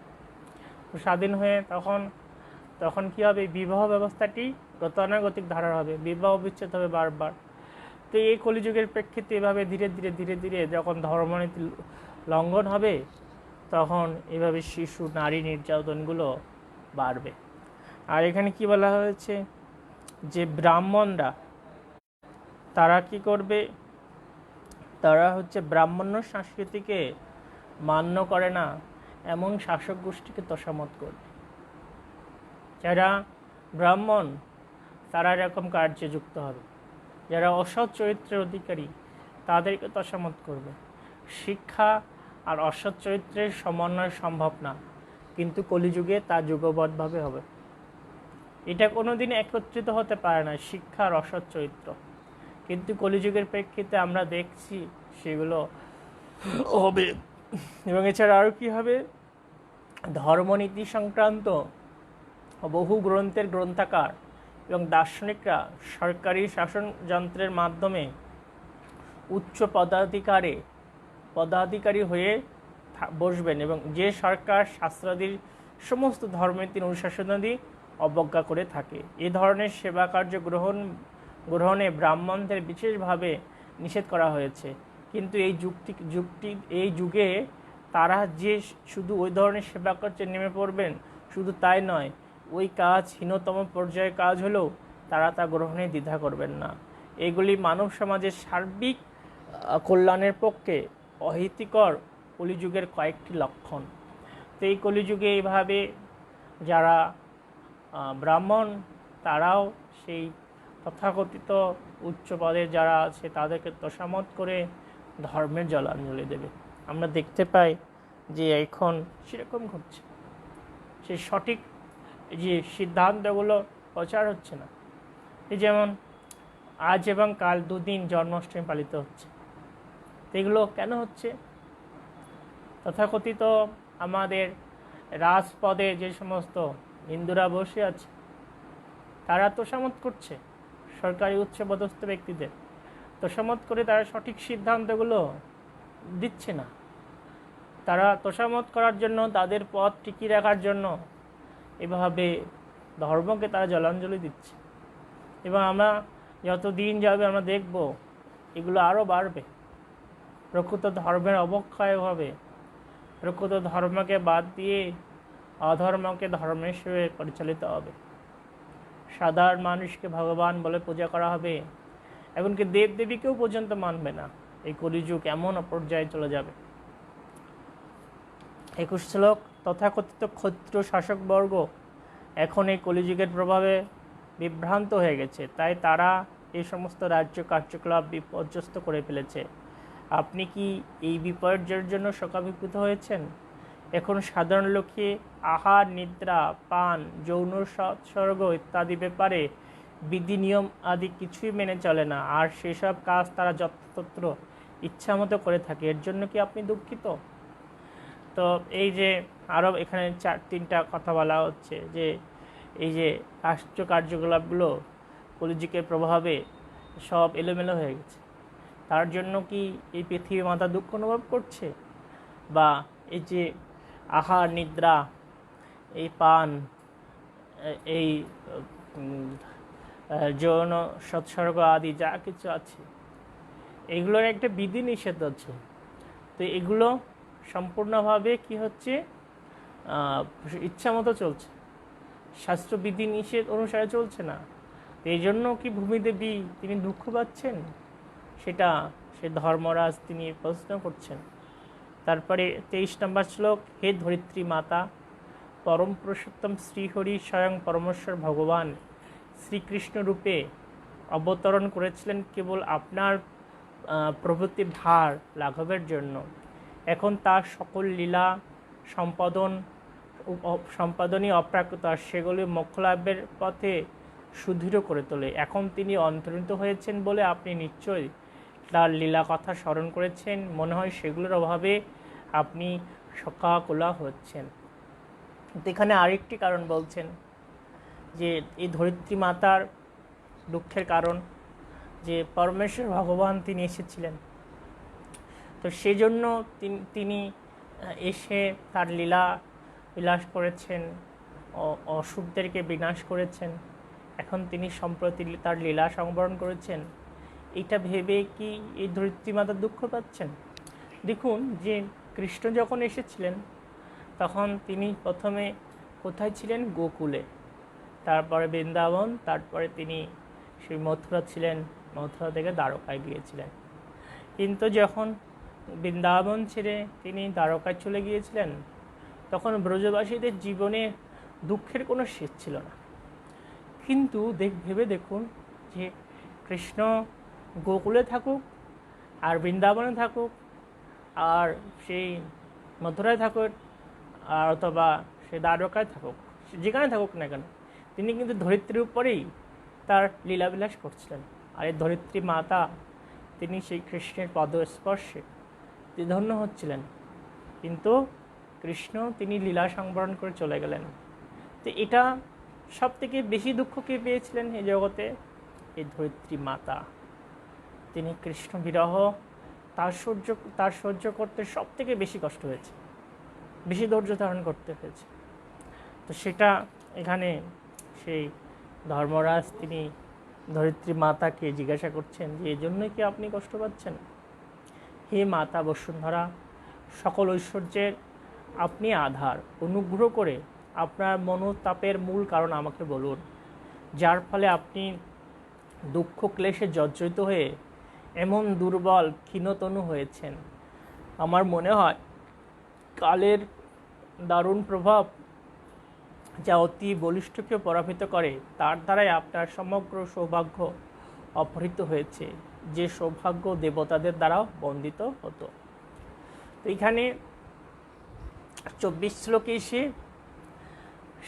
স্বাধীন হয়ে তখন কি হবে, বিবাহ ব্যবস্থাটি গতানুগতিক ধারার হবে, বিবাহ বিচ্ছেদ হবে বারবার। তো এই কলিযুগের প্রেক্ষিতে এভাবে ধীরে ধীরে ধীরে ধীরে যখন ধর্মনীতি লঙ্ঘন হবে তখন এভাবে শিশু নারী নির্যাতনগুলো বাড়বে। আর এখানে কি বলা হয়েছে যে ব্রাহ্মণরা তারা কি করবে, তারা ব্রাহ্মণ্য সংস্কৃতিকে মান্য করে না এমন শাসক গোষ্ঠীকে তোষামত করবে। যারা ব্রাহ্মণ তারা এরকম কার্যে যুক্ত হবে, যারা অসৎ চরিত্রের অধিকারী তাদেরকে তোষামত করবে। শিক্ষা আর অসৎ চরিত্রের সমন্বয় সম্ভব না, কিন্তু কলিযুগে তা যুগবদ্ধভাবে হবে। এটা কোনোদিন একত্রিত হতে পারে না, শিক্ষা আর অসৎ চরিত্র, কিন্তু কলিযুগের প্রেক্ষিতে আমরা দেখছি সেগুলো হবে। এবং এছাড়া আরও কী হবে, ধর্মনীতি সংক্রান্ত বহু গ্রন্থের গ্রন্থাকার এবং দার্শনিকরা সরকারি শাসনযন্ত্রের মাধ্যমে উচ্চ পদাধিকারী হয়ে বসবেন, এবং যে সরকার শাস্ত্রাদির সমস্ত ধর্মনীতির অনুশাসনাদি অবজ্ঞা করে থাকে। এ ধরনের সেবা কার্য গ্রহণে ব্রাহ্মণদের বিশেষভাবে নিষেধ করা হয়েছে। কিন্তু এই যুগে তারা যে শুধু ওই ধরনের সেবা কার্যে নেমে পড়বেন, শুধু তাই নয়, ওই কাজ হীনতম পর্যায়ের কাজ হলেও তারা তা গ্রহণে দ্বিধা করবেন না। এগুলি মানব সমাজের সার্বিক কল্যাণের পক্ষে অহিতকর কলিযুগের কয়েকটি লক্ষণ। তো এই কলিযুগে এইভাবে যারা ব্রাহ্মণ তারাও সেই তথাকথিত উচ্চ পদের যারা আছে তাদেরকে তোষামত করে ধর্মের জলাঞ্জলি দেবে। আমরা দেখতে পাই যে এখন সেরকম ঘটছে, সেই সঠিক যে সিদ্ধান্তগুলো প্রচার হচ্ছে না। এই যেমন আজ এবং কাল দুদিন জন্মাষ্টমী পালিত হচ্ছে, এগুলো কেন হচ্ছে? তথাকথিত আমাদের রাজপদে যে সমস্ত হিন্দুরা বসে আছে তারা তোষামত করছে সরকারি উচ্চপদস্থ ব্যক্তিদের, তোষামত করে তারা সঠিক সিদ্ধান্তগুলো দিচ্ছে না। তারা তোষামত করার জন্য, তাদের পদ টিকিয়ে রাখার জন্য এভাবে ধর্মকে তারা জলাঞ্জলি দিচ্ছে। এবং আমরা যত দিন যাবে আমরা দেখব এগুলো আরও বাড়বে। প্রকৃত ধর্মের অবক্ষয় হবে, প্রকৃত ধর্মকে বাদ দিয়ে অধর্মকে ধর্মের হিসেবে পরিচালিত হবে। সাধারণ মানুষকে ভগবান বলে পূজা করা হবে, এমনকি দেবদেবীকেও পর্যন্ত মানবে না। এই কলিযুগ এমন পর্যায়ে চলে যাবে। 21 শ্লোক, তথাকথিত ক্ষত্রিয় শাসকবর্গ এখন এই কলিযুগের প্রভাবে বিভ্রান্ত হয়ে গেছে, তাই তারা এই সমস্ত রাজ্য কার্যকলাপ বিপর্যস্ত করে ফেলেছে। আপনি কি এই বিপর্যয়ের জন্য শোকাভিভূত হয়েছেন? এখন সাধারণ লোকে আহার, নিদ্রা, পান, যৌন সৎসর্গ ইত্যাদি ব্যাপারে বিধি নিয়ম আদি কিছুই মেনে চলে না, আর সেসব কাজ তারা যত্রতত্র ইচ্ছামতো করে থাকে। এর জন্য কি আপনি দুঃখিত? তো এই যে আরও এখানে 4-3টা কথা বলা হচ্ছে যে এই যে রাষ্ট্র কার্যকলাপগুলো কলিযুগের প্রভাবে সব এলোমেলো হয়ে গেছে, তার জন্য কি এই পৃথিবী মাতা দুঃখ অনুভব করছে? বা এই যে আহার, নিদ্রা, এই পান, এই যৌন সৎসর্গ আদি যা কিছু আছে এগুলোর একটা বিধি নিষেধ আছে। তো এগুলো সম্পূর্ণভাবে কি হচ্ছে, ইচ্ছা মতো চলছে। শাস্ত্রবিধি নিষেধ অনুসারে চলছে না। এই জন্য কি ভূমিদেবী তিনি দুঃখ পাচ্ছেন, সেটা সে ধর্মরাজ তিনি প্রশ্ন করছেন। তারপরে 23 নম্বর শ্লোক, হে ধরিত্রী মাতা, পরম পুরুষোত্তম শ্রীহরি স্বয়ং পরমেশ্বর ভগবান শ্রীকৃষ্ণ রূপে অবতরণ করেছিলেন কেবল আপনার প্রভৃতি ভার লাঘবের জন্য। এখন তার সকল লীলা সম্পাদনই অপ্রাকৃত, আর সেগুলি মোক্ষলাভের পথে সুদৃঢ় করে তোলে। এখন তিনি অন্তর্হিত হয়েছেন বলে আপনি নিশ্চয়ই তার লীলা কথা স্মরণ করেছেন। মনে হয় সেগুলোর অভাবে আপনি শোকাকুলা হচ্ছেন। এখানে আরেকটি কারণ বলছেন যে এই ধরিত্রী মাতার দুঃখের কারণ যে পরমেশ্বর ভগবান তিনি এসেছিলেন, তো সেজন্য তিনি এসে তার লীলা বিলাস করেছেন, অসুরদেরকে বিনাশ করেছেন। এখন তিনি সম্প্রতি তার লীলা সংবরণ করেছেন, এটা ভেবে কি এই ধরিত্রী মাতা দুঃখ পাচ্ছেন? দেখুন যে কৃষ্ণ যখন এসেছিলেন তখন তিনি প্রথমে কোথায় ছিলেন? গোকুলে, তারপরে বৃন্দাবন, তারপরে তিনি সেই মথুরা ছিলেন, মথুরা থেকে দ্বারকায় গিয়েছিলেন। কিন্তু যখন বৃন্দাবন ছেড়ে তিনি দ্বারকায় চলে গিয়েছিলেন তখন ব্রজবাসীদের জীবনে দুঃখের কোনো শেষ ছিল না। কিন্তু ভেবে দেখুন যে কৃষ্ণ গোকুলে থাকুক আর বৃন্দাবনে থাকুক আর সেই মথুরায় থাকুক আর অথবা সে দ্বারকায় থাকুক, যেখানে থাকুক না কেন, তিনি কিন্তু ধরিত্রীর উপরেই তার লীলাবিলাস করছিলেন। আর এই ধরিত্রী মাতা তিনি সেই কৃষ্ণের পদস্পর্শে ধন্য হচ্ছিলেন, কিন্তু কৃষ্ণ তিনি লীলা সংবরণ করে চলে গেলেন। তো এটা সব থেকে বেশি দুঃখ কে পেয়েছিলেন এই জগতে? এই ধরিত্রী মাতা। তিনি কৃষ্ণ বিরহ তার সহ্য করতে সব থেকে বেশি কষ্ট হয়েছে, বেশি ধৈর্য ধারণ করতে হয়েছে। তো সেটা এখানে সেই ধর্মরাজ তিনি ধরিত্রী মাতাকে জিজ্ঞাসা করছেন যে এই জন্যই কি আপনি কষ্ট পাচ্ছেন? হে মাতা বসুন্ধরা, সকল ঐশ্বর্যের আপনি আধার, অনুগ্রহ করে আপনার মনোতাপের মূল কারণ আমাকে বলুন, যার ফলে আপনি দুঃখ ক্লেশে জর্জরিত হয়ে এমন দুর্বল ক্ষীণতনু হয়েছেন। আমার মনে হয় কালের দারুণ প্রভাব যা অতি বলিষ্ঠকে পরাভূত করে, তার দ্বারাই আপনার সমগ্র সৌভাগ্য অপহৃত হয়েছে, যে সৌভাগ্য দেবতাদের দ্বারাও বন্দিত হতো। তো এখানে 24 শ্লোকে এসে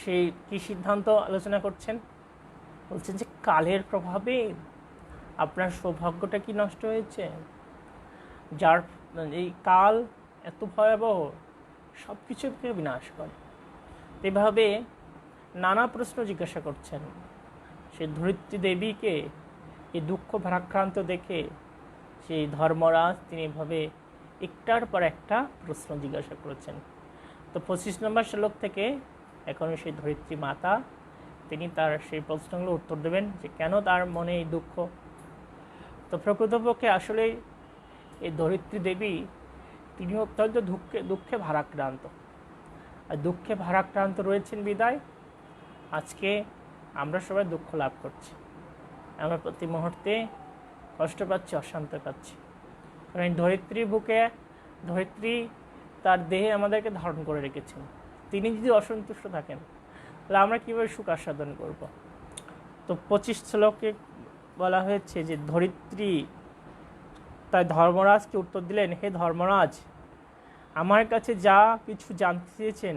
সেই কী সিদ্ধান্ত আলোচনা করছেন? বলছেন যে কালের প্রভাবে আপনার সৌভাগ্যটা কি নষ্ট হয়েছে? যার এই কাল এত ভয়াবহ, সব কিছুকে বিনাশ করে। এভাবে নানা প্রশ্ন জিজ্ঞাসা করছেন। সেই ধরিত্রী দেবীকে এই দুঃখ ভারাক্রান্ত দেখে সেই ধর্মরাজ তিনি এভাবে একটার পর একটা প্রশ্ন জিজ্ঞাসা করেছেন। তো 25 নম্বর শ্লোক থেকে এখন সেই ধরিত্রী মাতা তিনি তার সেই প্রশ্নগুলো উত্তর দেবেন যে কেন তার মনে এই দুঃখ। তো প্রকৃতপক্ষে আসলে এই ধরিত্রী দেবী তিনি অত্যন্ত দুঃখে ভারাক্রান্ত, আর দুঃখে ভারাক্রান্ত রয়েছেন বিদায় আজকে আমরা সবাই দুঃখ লাভ করছি, আমরা প্রতি মুহূর্তে কষ্ট পাচ্ছি, অশান্ত পাচ্ছি। কারণ ধরিত্রীর বুকে ধরিত্রী তার দেহে আমাদেরকে ধারণ করে রেখেছেন। তিনি যদি অসন্তুষ্ট থাকেন তাহলে আমরা কীভাবে সুখ আস্বাদন করব? তো 25 শ্লোকে বলা হয়েছে যে ধরিত্রী তাই ধর্মরাজকে উত্তর দিলেন, হে ধর্মরাজ, আমার কাছে যা কিছু জানতে চেয়েছেন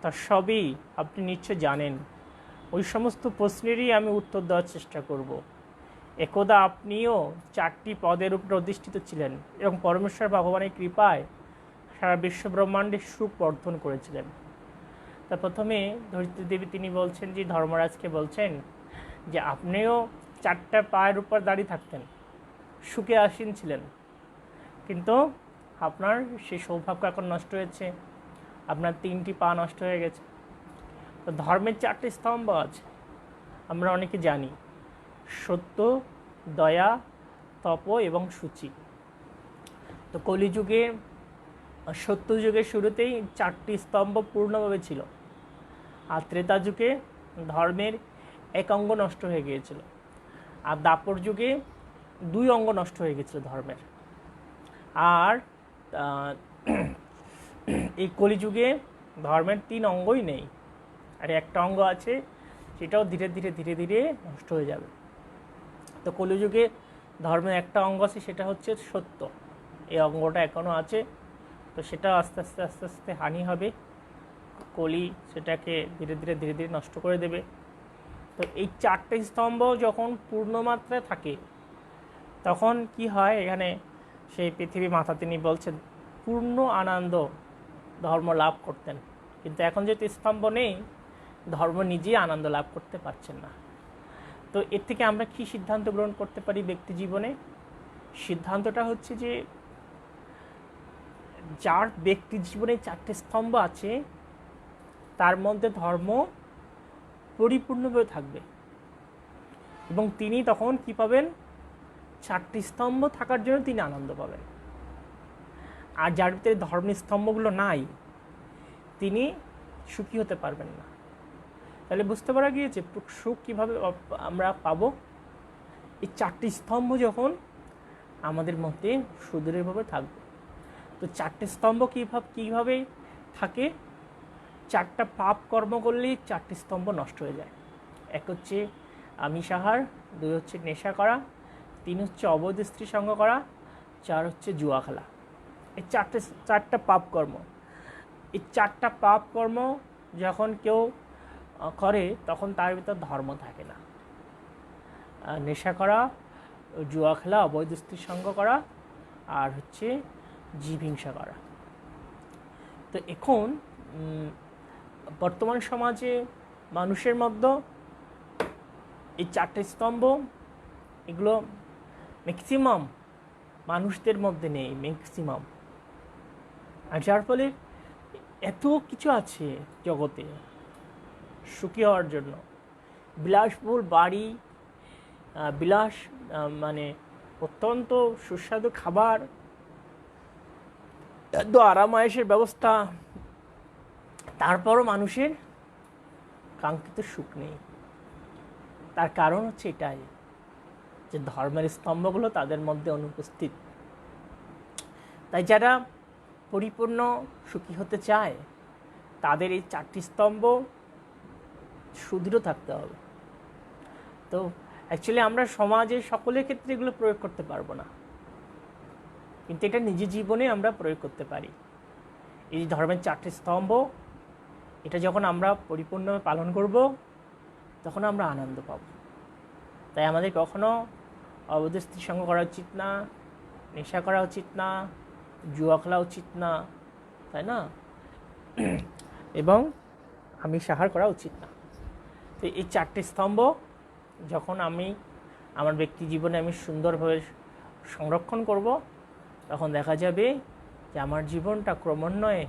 তা সবই আপনি নিশ্চয় জানেন। ওই সমস্ত প্রশ্নেরই আমি উত্তর দেওয়ার চেষ্টা করব। একদা আপনিও 4টি পদের উপর অধিষ্ঠিত ছিলেন এবং পরমেশ্বর ভগবানের কৃপায় সারা বিশ্ব ব্রহ্মাণ্ডের সুখ বর্ধন করেছিলেন। তা প্রথমে ধরিত্রী দেবী তিনি বলছেন যে ধর্মরাজকে বলছেন যে আপনিও 4টা পায়ের উপর দাঁড়িয়ে থাকতেন, সুখে আসীন ছিলেন, কিন্তু আপনার সেই সৌভাগ্য এখন নষ্ট হয়েছে, আপনার 3টি পা নষ্ট হয়ে গেছে। তো ধর্মের 4টি স্তম্ভ আছে, আমরা অনেকে জানি, সত্য, দয়া, তপ এবং সূচি। তো কলিযুগে সত্যযুগের শুরুতেই 4টি স্তম্ভ পূর্ণভাবে ছিল, আর ত্রেতা যুগে ধর্মের এক অঙ্গ নষ্ট হয়ে গিয়েছিল, আর দাপর যুগে 2 অঙ্গ নষ্ট হয়ে গেছিল ধর্মের। আর এই কলিযুগে ধর্মের 3 অঙ্গই নেই, আর একটা অঙ্গ আছে, সেটাও ধীরে ধীরে ধীরে ধীরে নষ্ট হয়ে যাবে। তো কলিযুগে ধর্মের একটা অঙ্গ আছে, সেটা হচ্ছে সত্য। এই অঙ্গটা এখনও আছে, তো সেটা আস্তে আস্তে আস্তে আস্তে হানি হবে, কলি সেটাকে ধীরে ধীরে ধীরে ধীরে নষ্ট করে দেবে। তো এই 4টে স্তম্ভ যখন পূর্ণমাত্রায় থাকে, তখন কি হয়, এখানে সেই পৃথিবী মাতা তিনি বলছেন পূর্ণ আনন্দ ধর্ম লাভ করতেন। কিন্তু এখন যেহেতু স্তম্ভ নেই, ধর্ম নিজেই আনন্দ লাভ করতে পারছেন না। তো এর থেকে আমরা কি সিদ্ধান্ত গ্রহণ করতে পারি ব্যক্তি জীবনে? সিদ্ধান্তটা হচ্ছে যে যার ব্যক্তি জীবনে 4টে স্তম্ভ আছে, তার মধ্যে ধর্ম পরিপূর্ণভাবে থাকবে, এবং তিনি তখন কি পাবেন? 4টি স্তম্ভ থাকার জন্য তিনি আনন্দ পাবেন। আর যার ভিতরে ধর্মের স্তম্ভগুলো নাই, তিনি সুখী হতে পারবেন না। তাহলে বুঝতে পারা গিয়েছে সুখ কীভাবে আমরা পাবো? এই 4টি স্তম্ভ যখন আমাদের মধ্যে সুদৃঢ়ভাবে থাকবে। তো 4টে স্তম্ভ কীভাবে থাকে? 4টা পাপ কর্ম করলেই 4টি স্তম্ভ নষ্ট হয়ে যায়। 1 হচ্ছে আমিষ আহার, 2 হচ্ছে নেশা করা, 3 হচ্ছে অবৈধ স্ত্রী সঙ্গ করা, 4 হচ্ছে জুয়া খেলা। এই 4টা পাপ কর্ম। এই 4টা পাপ কর্ম যখন কেউ করে, তখন তার ভিতর ধর্ম থাকে না। নেশা করা, জুয়া খেলা, অবৈধ স্ত্রী সঙ্গ করা, আর হচ্ছে জীবহিংসা করা। তো এখন বর্তমান সমাজে মানুষের মধ্যে এই 4টে স্তম্ভ, এগুলো ম্যাক্সিমাম মানুষদের মধ্যে নেই, ম্যাক্সিমাম। আর যার ফলে এত কিছু আছে জগতে সুখী হওয়ার জন্য, বিলাসবহুল বাড়ি, বিলাস মানে অত্যন্ত সুস্বাদু খাবার, এত আরামায়েশের ব্যবস্থা, তারপরও মানুষের কাঙ্ক্ষিত সুখ নেই। তার কারণ হচ্ছে এটাই যে ধর্মের স্তম্ভগুলো তাদের মধ্যে অনুপস্থিত। তাই যারা পরিপূর্ণ সুখী হতে চায়, তাদের এই 4টি স্তম্ভ সুদৃঢ় থাকতে হবে। তো অ্যাকচুয়ালি আমরা সমাজে সকলের ক্ষেত্রে এগুলো প্রয়োগ করতে পারবো না, কিন্তু এটা নিজের জীবনে আমরা প্রয়োগ করতে পারি। এই ধর্মের 4টি স্তম্ভ, এটা যখন আমরা পরিপূর্ণভাবে পালন করব, তখন আমরা আনন্দ পাব। তাই আমাদের কখনো অবৈধ স্ত্রী সঙ্গ করা উচিত না, নেশা করা উচিত না, জুয়া খেলা উচিত না, তাই না? এবং আমিষ আহার করা উচিত না। তো এই 4টি স্তম্ভ যখন আমি আমার ব্যক্তি জীবনে আমি সুন্দরভাবে সংরক্ষণ করব, তখন দেখা যাবে যে আমার জীবনটা ক্রমান্বয়ে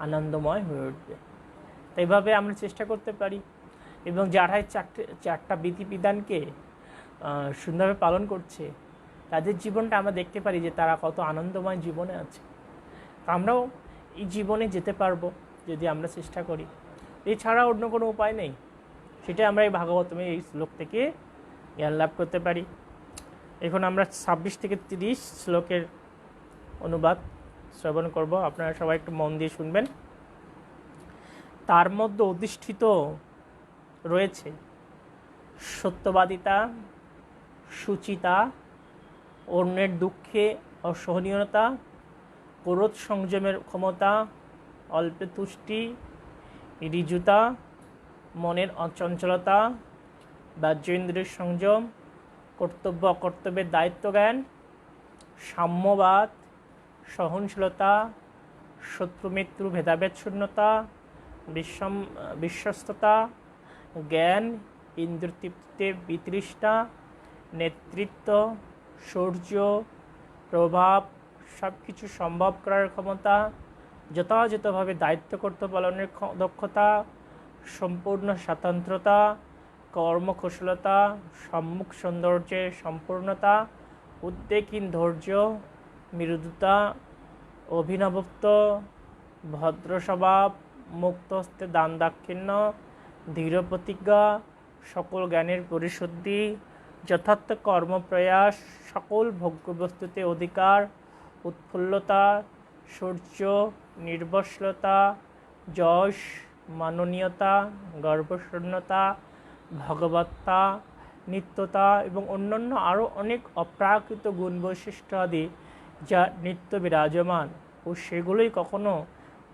আনন্দময় হয়ে উঠবে। তো এইভাবে আমরা চেষ্টা করতে পারি, এবং যারা 4টা বিধিবিধানকে সুন্দরভাবে পালন করছে, তাদের জীবনটা আমরা দেখতে পারি যে তারা কত আনন্দময় জীবনে আছে। আমরাও এই জীবনে যেতে পারবো যদি আমরা চেষ্টা করি। এছাড়া অন্য কোনো উপায় নেই। সেটা আমরা এই ভাগবতমে এই শ্লোক থেকে জ্ঞান লাভ করতে পারি। এখন আমরা 26 থেকে 30 শ্লোকের অনুবাদ শ্রবণ করব। আপনারা সবাই একটু মন দিয়ে শুনবেন। তার মধ্যে অধিষ্ঠিত রয়েছে সত্যবাদিতা, সুচিতা, অন্যের দুঃখে অসহনীয়তা, ক্রোধ সংযমের ক্ষমতা, অল্পে তুষ্টি, ঋজুতা, মনের অচঞ্চলতা, বাহ্যেন্দ্রিয়ের সংযম, কর্তব্য অকর্তব্যের দায়িত্ব জ্ঞান, সাম্যবাদ, সহনশীলতা, শত্রু মিত্র ভেদাভেদ শূন্যতা, বিশ্বস্ততা, জ্ঞান, ইন্দ্রতৃপ্তিতে বিতৃষ্ণা, নেতৃত্ব, শৌর্য, প্রভাব, সব কিছু সম্ভব করার ক্ষমতা, যথাযথভাবে দায়িত্ব কর্তব্য পালনের দক্ষতা, সম্পূর্ণ স্বাতন্ত্রতা, কর্মকুশলতা, সম্মুখ সৌন্দর্যের সম্পূর্ণতা, উদ্বেগহীন ধৈর্য, মৃদুতা, অভিনবত্ব, ভদ্র স্বভাব, মুক্ত হস্তে দান দাক্ষিণ্য, দৃঢ় প্রতিজ্ঞা, সকল জ্ঞানের পরিশুদ্ধি, যথার্থ কর্মপ্রয়াস, সকল ভোগ্যবস্তুতে অধিকার, উৎফুল্লতা, শৌর্য, নির্বস্বলতা, যশ, মাননীয়তা, গর্বশূন্যতা, ভগবত্তা, নিত্যতা এবং অন্যান্য আরও অনেক অপ্রাকৃত গুণ বৈশিষ্ট্য আদি যা নিত্য বিরাজমান ও সেগুলোই কখনো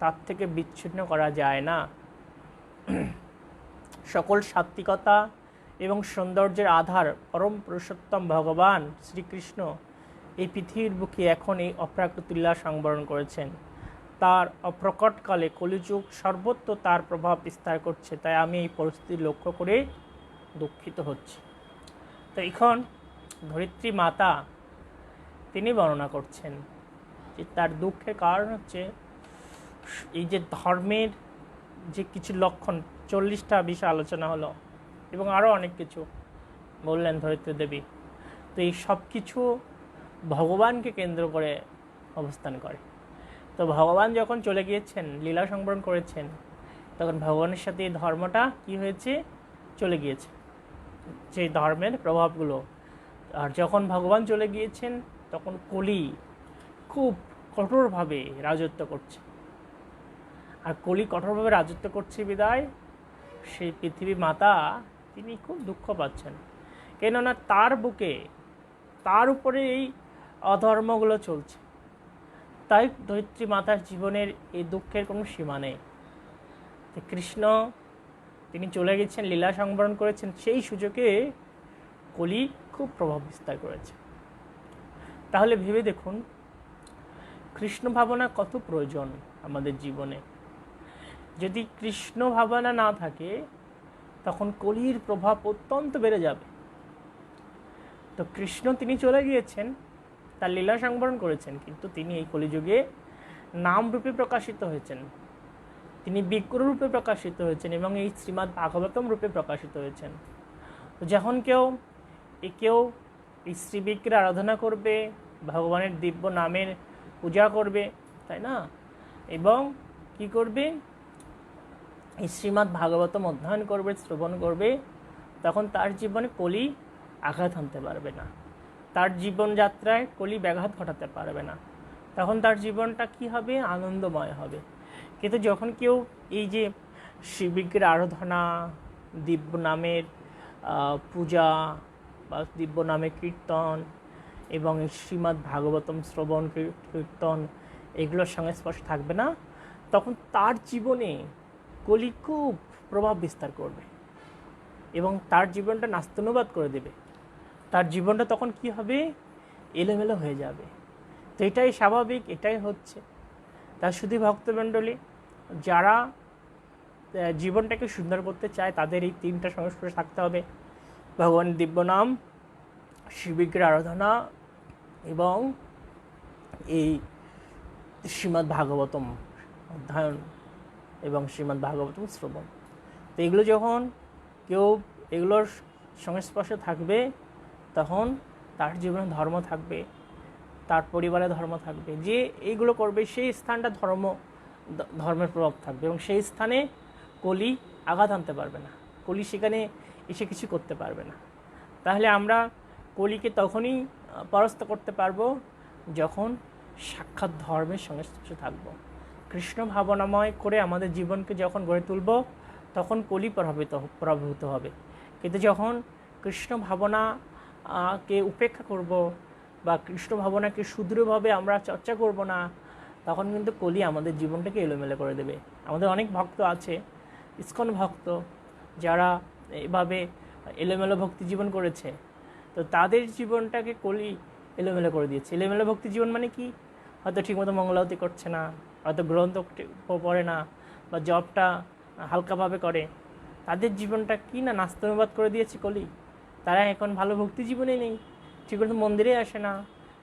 তার থেকে বিচ্ছিন্ন করা যায় না। সকল সাত্ত্বিকতা এবং সৌন্দর্যের আধার পরম পুরুষোত্তম ভগবান শ্রীকৃষ্ণ এই পৃথিবীর বুকে এখন এই অপ্রাকৃত লীলা সংবরণ করেছেন। তার অপ্রকটকালে কলিযুগ সর্বত্র তার প্রভাব বিস্তার করছে, তাই আমি এই পরিস্থিতি লক্ষ্য করে দুঃখিত হচ্ছি। তো এখন ধরিত্রী মাতা তিনি বর্ণনা করছেন যে তার দুঃখের কারণ হচ্ছে এই যে ধর্মের যে কিছু লক্ষণ 40টা বিষয় আলোচনা হলো এবং আরও অনেক কিছু বললেন ধরিত্রী দেবী। তো এই সব কিছু ভগবানকে কেন্দ্র করে অবস্থান করে। তো ভগবান যখন চলে গিয়েছেন, লীলা সংবরণ করেছেন, তখন ভগবানের সাথে এই ধর্মটা কি হয়েছে, চলে গিয়েছে, সেই ধর্মের প্রভাবগুলো। আর যখন ভগবান চলে গিয়েছেন তখন কলি খুব কঠোরভাবে রাজত্ব করছে। আর কলি কঠোরভাবে রাজত্ব করছে বিদায় সেই পৃথিবী মাতা তিনি খুব দুঃখ পাচ্ছেন, কেননা তার বুকে তার উপরে এই অধর্মগুলো চলছে। তাই ধরিত্রী মাতার জীবনের এই দুঃখের কোনো সীমা নেই। কৃষ্ণ তিনি চলে গেছেন, লীলা সংবরণ করেছেন, সেই সুযোগে কলি খুব প্রভাব বিস্তার করেছে। তাহলে ভেবে দেখুন কৃষ্ণ ভাবনা কত প্রয়োজন আমাদের জীবনে। যদি কৃষ্ণ ভাবনা না থাকে তখন কলির প্রভাব অত্যন্ত বেড়ে যাবে। তো কৃষ্ণ তিনি চলে গিয়েছেন, তার লীলা সংবরণ করেছেন, কিন্তু তিনি এই কলিযুগে নাম রূপে প্রকাশিত হয়েছেন, তিনি বিগ্রহ রূপে প্রকাশিত হয়েছেন এবং এই শ্রীমদ্ ভাগবতম রূপে প্রকাশিত হয়েছেন। তো যখন কেউ এই শ্রী বিগ্রহের আরাধনা করবে, ভগবানের দিব্য নামের পূজা করবে, তাই না, এবং কি করবে, এই শ্রীমদ্ ভাগবতম অধ্যয়ন করবে, শ্রবণ করবে, তখন তার জীবনে কলি আঘাত আনতে পারবে না, তার জীবনযাত্রায় কলি ব্যাঘাত ঘটাতে পারবে না। তখন তার জীবনটা কি হবে, আনন্দময় হবে। কিন্তু যখন কেউ এই যে শিববিগ্রহের আরাধনা, দিব্য নামের পূজা বা দিব্য নামের কীর্তন এবং শ্রীমদ্ ভাগবতম শ্রবণ কীর্তন এগুলোর সংস্পর্শ থাকবে না, তখন তার জীবনে কলি খুব প্রভাব বিস্তার করবে এবং তার জীবনটা নাস্তানুবাদ করে দেবে। তার জীবনটা তখন কি হবে, এলোমেলো হয়ে যাবে। তো এটাই স্বাভাবিক, এটাই হচ্ছে। তার শুধু ভক্তমণ্ডলী যারা জীবনটাকে সুন্দর করতে চায় তাদের এই 3টা সংস্পর্শে থাকতে হবে: ভগবানের দিব্য নাম, শিববিগ্রহের আরাধনা এবং এই শ্রীমদ্ ভাগবতম অধ্যয়ন এবং শ্রীমদ্ ভাগবতম শ্রবণ। তো এগুলো যখন কেউ এগুলোর সংস্পর্শে থাকবে তখন তার জীবনে ধর্ম থাকবে, তার পরিবারে ধর্ম থাকবে। যে এইগুলো করবে সেই স্থানটা ধর্মের প্রভাব থাকবে এবং সেই স্থানে কলি আঘাত আনতে পারবে না, কলি সেখানে এসে কিছু করতে পারবে না। তাহলে আমরা কলিকে তখনই পরাস্ত করতে পারবো যখন সাক্ষাৎ ধর্মের সংস্পর্শে থাকবো, কৃষ্ণ ভাবনাময় করে আমাদের জীবনকে যখন গড়ে তুলব তখন কলি প্রভাবিত হবে। কিন্তু যখন কৃষ্ণ ভাবনাকে উপেক্ষা করব বা কৃষ্ণ ভাবনাকে সুদৃঢ়ভাবে আমরা চর্চা করব না, তখন কিন্তু কলি আমাদের জীবনটাকে এলোমেলো করে দেবে। আমাদের অনেক ভক্ত আছে, ইসকন ভক্ত, যারা এভাবে এলোমেলো ভক্তি জীবন করেছে। তো তাদের জীবনটাকে কলি এলোমেলো করে দিয়েছে। এলোমেলো ভক্তি জীবন মানে কি, হয়তো ঠিকমতো মঙ্গলারতি করছে না, হয়তো গ্রন্থ পড়ে না বা জবটা হালকাভাবে করে, তাদের জীবনটা কি না নাস্তানুবাদ করে দিয়েছে কলি। তারা এখন ভালো ভক্তি জীবনে নেই, ঠিকমতো মন্দিরে আসে না,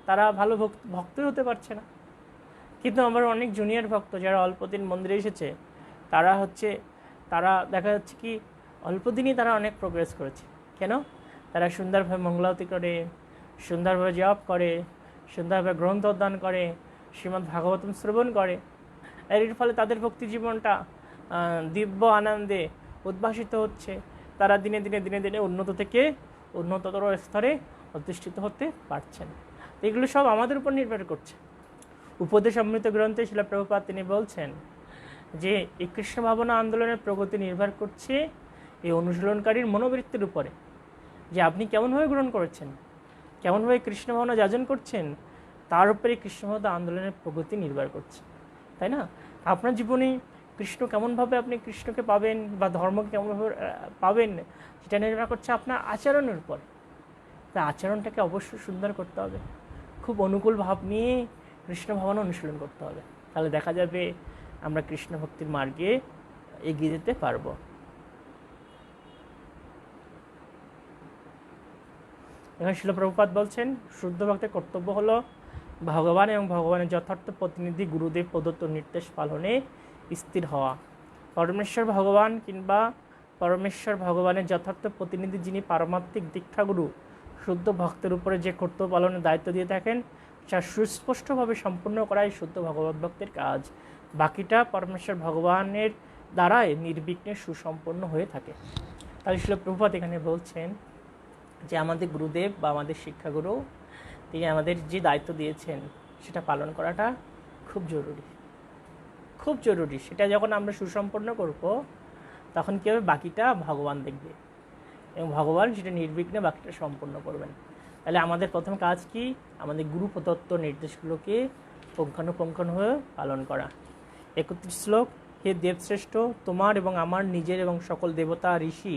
তারা ভালো ভক্তই হতে পারছে না। কিন্তু আমার অনেক জুনিয়র ভক্ত যারা অল্প দিন মন্দিরে এসেছে, তারা দেখা যাচ্ছে কি অল্প দিনই তারা অনেক প্রোগ্রেস করেছে। কেন? তারা সুন্দরভাবে মঙ্গলারতি করে, সুন্দরভাবে জপ করে, সুন্দরভাবে গ্রন্থ অধ্যয়ন করে, শ্রীমদ্ ভাগবতম শ্রবণ করে। এর ফলে তাদের ভক্তি জীবনটা দিব্য আনন্দে উদ্ভাসিত হচ্ছে, তারা দিনে দিনে দিনে দিনে উন্নত থেকে উন্নততর স্তরে অধিষ্ঠিত হতে পারছেন। এগুলো সব আমাদের উপর নির্ভর করছে। উপদেশ অমৃত গ্রন্থে শিলা প্রভুপাদ তিনি বলছেন যে এই কৃষ্ণ ভাবনা আন্দোলনের প্রগতি নির্ভর করছে এই অনুশীলনকারীর মনোবৃত্তির উপরে, যে আপনি কেমনভাবে গ্রহণ করেছেন, কেমনভাবে কৃষ্ণ ভাবনা যাজন করছেন, তার উপরে কৃষ্ণ ভাবনা আন্দোলনের প্রগতি নির্ভর করছে, তাই না? আপনার জীবনে কৃষ্ণ কেমনভাবে আপনি কৃষ্ণকে পাবেন বা ধর্মকে কেমনভাবে পাবেন, সেটা নির্ভর করছে আপনার আচরণের উপর। তাই আচরণটাকে অবশ্যই সুন্দর করতে হবে, খুব অনুকূল ভাব নিয়ে কৃষ্ণ ভাবনা অনুশীলন করতে হবে, তাহলে দেখা যাবে আমরা কৃষ্ণ ভক্তির মার্গে এগিয়ে যেতে পারবো। এখানে শিল প্রভুপাদ বলছেন শুদ্ধ ভক্তের কর্তব্য হলো ভগবান এবং ভগবানের যথার্থ প্রতিনিধি গুরুদেব প্রদত্ত নির্দেশ পালনে স্থির হওয়া। পরমেশ্বর ভগবান কিংবা পরমেশ্বর ভগবানের যথার্থ প্রতিনিধি যিনি পারমাত্মিক দীক্ষাগুরু শুদ্ধ ভক্তের উপরে যে কর্তব্য পালনের দায়িত্ব দিয়ে থাকেন, যা সুস্পষ্টভাবে সম্পূর্ণ করাই শুদ্ধ ভগবত ভক্তের কাজ। বাকিটা পরমেশ্বর ভগবানের দ্বারাই নির্বিঘ্নে সুসম্পন্ন হয়ে থাকে। তাই শিল প্রভুপাদ এখানে বলছেন যে আমাদের গুরুদেব বা আমাদের শিক্ষাগুরু তিনি আমাদের যে দায়িত্ব দিয়েছেন সেটা পালন করাটা খুব জরুরি, খুব জরুরি। সেটা যখন আমরা সুসম্পন্ন করব তখন কী হবে, বাকিটা ভগবান দেখবে এবং ভগবান সেটা নির্বিঘ্নে বাকিটা সম্পন্ন করবেন। তাহলে আমাদের প্রথম কাজ কি, আমাদের গুরু প্রদত্ত নির্দেশগুলোকে পুঙ্খানুপুঙ্খানুভাবে পালন করা। 31 শ্লোক। হে দেবশ্রেষ্ঠ, তোমার এবং আমার নিজের এবং সকল দেবতা, ঋষি,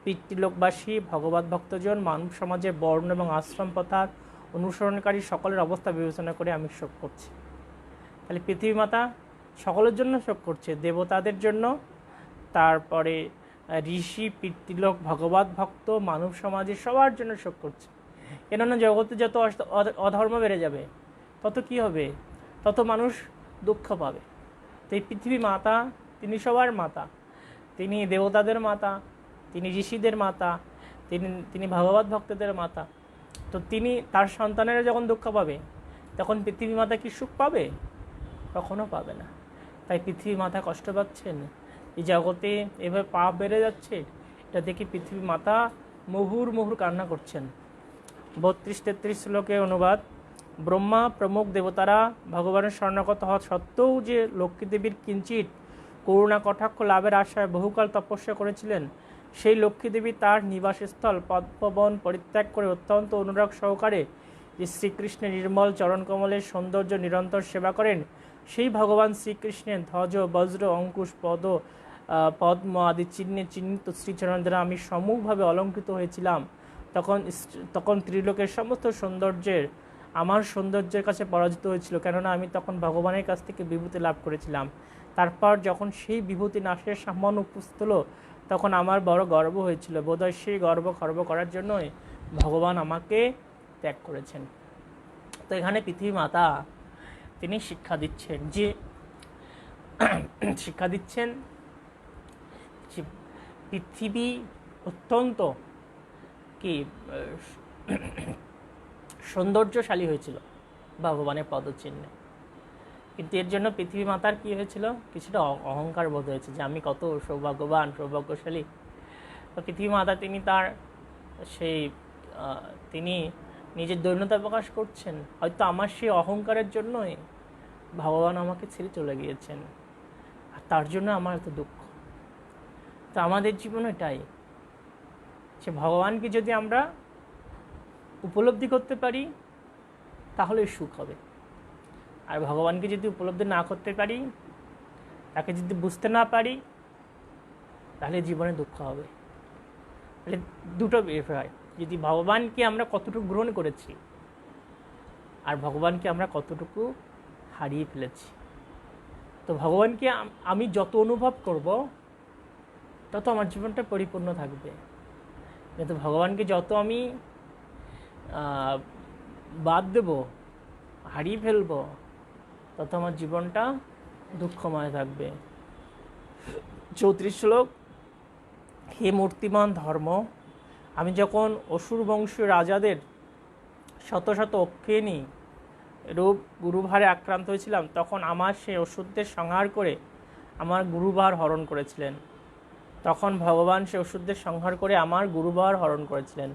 পিতৃলোকবাসী, ভগবত ভক্তজন, মানব সমাজের বর্ণ এবং আশ্রম প্রথার অনুসরণকারী সকলের অবস্থা বিবেচনা করে আমি শোক করছি। তাহলে পৃথিবী মাতা সকলের জন্য শোক করছে, দেবতাদের জন্য, তারপরে ঋষি, পিতৃলোক, ভগবত ভক্ত, মানব সমাজের সবার জন্য শোক করছে। কেননা জগতে যত অধর্ম বেড়ে যাবে তত কি হবে, তত মানুষ দুঃখ পাবে। তো এই পৃথিবী মাতা তিনি সবার মাতা, তিনি দেবতাদের মাতা, তিনি ঋষিদের মাতা, তিনি ভগবত ভক্তদের মাতা। তো তিনি তার সন্তানেরা যখন দুঃখ পাবে তখন পৃথিবী মাতা কি সুখ পাবে? কখনো পাবে না। তাই পৃথিবী মাতা কষ্ট পাচ্ছেন, এই জগতে এভাবে পাপ বেড়ে যাচ্ছে, এটা দেখে পৃথিবী মাতা মুহুর মুহুর কান্না করছেন। 32-33 শ্লোকে অনুবাদ। ব্রহ্মা প্রমুখ দেবতারা ভগবানের শরণাগত হওয়া সত্ত্বেও যে লক্ষ্মী দেবীর কিঞ্চিত করুণা কটাক্ষ লাভের আশায় বহুকাল তপস্যা করেছিলেন, সেই লক্ষ্মী দেবী তার নিবাসস্থল পদ্মবন পরিত্যাগ করে অত্যন্ত অনুরাগ সহকারে যে শ্রীকৃষ্ণের নির্মল চরণকমলের সৌন্দর্য নিরন্তর সেবা করেন, সেই ভগবান শ্রীকৃষ্ণের ধ্বজ, বজ্র, অঙ্কুশ, পদ্ম আদি চিহ্নে চিহ্নিত শ্রীচরণ দ্বারা আমি সম্মুখভাবে অলঙ্কৃত হয়েছিলাম। তখন ত্রিলোকের সমস্ত সৌন্দর্যের আমার সৌন্দর্যের কাছে পরাজিত হয়েছিল, কেননা আমি তখন ভগবানের কাছ থেকে বিভূতি লাভ করেছিলাম। তারপর যখন সেই বিভূতি নাশের সামান্য উপস্থিত হলো তখন আমার বড় গর্ব হয়েছিল। বোধহয় সেই গর্ব খর্ব করার জন্যই ভগবান আমাকে ত্যাগ করেছেন। তো এখানে পৃথিবী মাতা তিনি শিক্ষা দিচ্ছেন যে পৃথিবী অত্যন্ত কি সৌন্দর্যশালী হয়েছিল ভগবানের পদচিহ্নে, কিন্তু এর জন্য পৃথিবী মাতার কি হয়েছিল, কিছুটা অহংকার বোধ হয়েছে যে আমি কত সৌভাগ্যবান, সৌভাগ্যশালী। তো পৃথিবী মাতা তিনি তার তিনি নিজের দৈন্যতা প্রকাশ করছেন, হয়তো আমার সেই অহংকারের জন্যই ভগবান আমাকে ছেড়ে চলে গিয়েছেন, আর তার জন্য আমার এত দুঃখ। তো আমাদের জীবন এটাই, সে ভগবানকে যদি আমরা উপলব্ধি করতে পারি তাহলে সুখ হবে, আর ভগবানকে যদি উপলব্ধি না করতে পারি, তাকে যদি বুঝতে না পারি, তাহলে জীবনে দুঃখ হবে। তাহলে দুটো বিষয়, যদি ভগবানকে আমরা কতটুকু গ্রহণ করেছি আর ভগবানকে আমরা কতটুকু হারিয়ে ফেলেছি। তো ভগবানকে আমি যত অনুভব করব তত আমার জীবনটা পরিপূর্ণ থাকবে, কিন্তু ভগবানকে যত আমি বাদ দেব, হারিয়ে ফেলব, তত আমার জীবনটা দুঃখময় থাকবে। 34 শ্লোক। হে মূর্তিমান ধর্ম, আমি যখন অসুর বংশীয় রাজাদের শত শত অক্ষিণী রূপ গুরুভারে আক্রান্ত হয়েছিলাম, তখন আমার সেই অসুরদের সংহার করে আমার গুরুভার হরণ করেছিলেন। তখন ভগবান সে অসুরদের সংহার করে আমার গুরুবার হরণ করেছিলেন।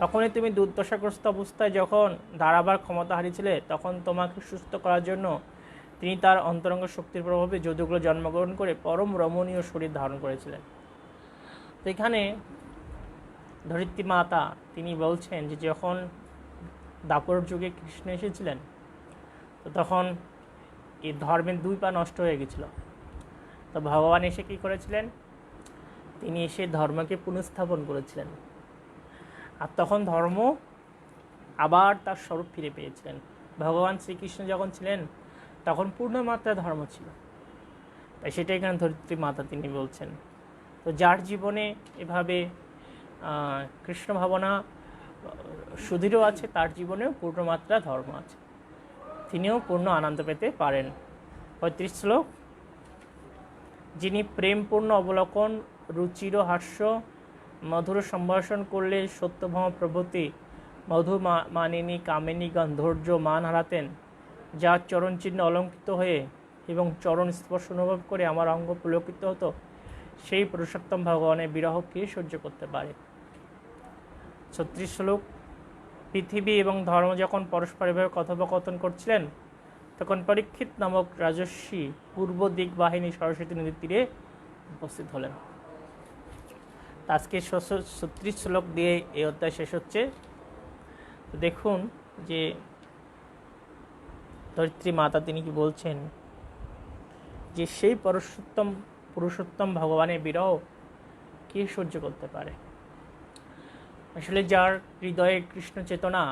তখনই তুমি দুর্দশাগ্রস্ত অবস্থায় যখন দাঁড়াবার ক্ষমতা হারিয়েছিলে, তখন তোমাকে সুস্থ করার জন্য তিনি তার অন্তরঙ্গ শক্তির প্রভাবে যদুগুলো জন্মগ্রহণ করে পরম রমণীয় শরীর ধারণ করেছিলেন। তো এখানে ধরিত্রী মাতা তিনি বলছেন যে যখন দাপর যুগে কৃষ্ণ এসেছিলেন, তো তখন এই ধর্মের দুই পা নষ্ট হয়ে গেছিল। তো ভগবান এসে কী করেছিলেন, তিনি এসে ধর্মকে পুনঃস্থাপন করেছিলেন, আর তখন ধর্ম আবার তার স্বরূপ ফিরে পেয়েছিলেন। ভগবান শ্রীকৃষ্ণ যখন ছিলেন তখন পূর্ণমাত্রায় ধর্ম ছিল, তাই সেটা এখানে ধরিত্রী মাতা তিনি বলছেন। তো যার জীবনে এভাবে কৃষ্ণ ভাবনা সুদৃঢ় আছে, তার জীবনেও পূর্ণমাত্রা ধর্ম আছে, তিনিও পূর্ণ আনন্দ পেতে পারেন। 35 শ্লোক। যিনি প্রেমপূর্ণ অবলোকন, রুচির হাস্য, মধুর সম্ভাষণ করলে সত্যভাম প্রভৃতি মধু মানিনী কামিনী গন্ধৈর্য মান হারাতেন, যার চরণ চিহ্ন অলঙ্কৃত হয়ে এবং চরণ স্পর্শ অনুভব করে আমার অঙ্গ পুলকিত হতো, সেই পুরুষোত্তম ভগবানের বিরহ কে সহ্য করতে পারে। 36 শ্লোক। পৃথিবী এবং ধর্ম যখন পরস্পর এভাবে কথোপকথন করছিলেন, তখন পরীক্ষিত নামক রাজস্বী পূর্ব দিক বাহিনী সরস্বতী নদীর তীরে উপস্থিত হলেন। আজকে 36 শ্লোক দিয়ে এই অধ্যায় শেষ হচ্ছে। তো দেখুন যে ধরিত্রী মাতা তিনি কি বলছেন, যে সেই পুরুষোত্তম ভগবানের বিরহ কে সহ্য করতে পারে। আসলে যার হৃদয়ে কৃষ্ণ চেতনা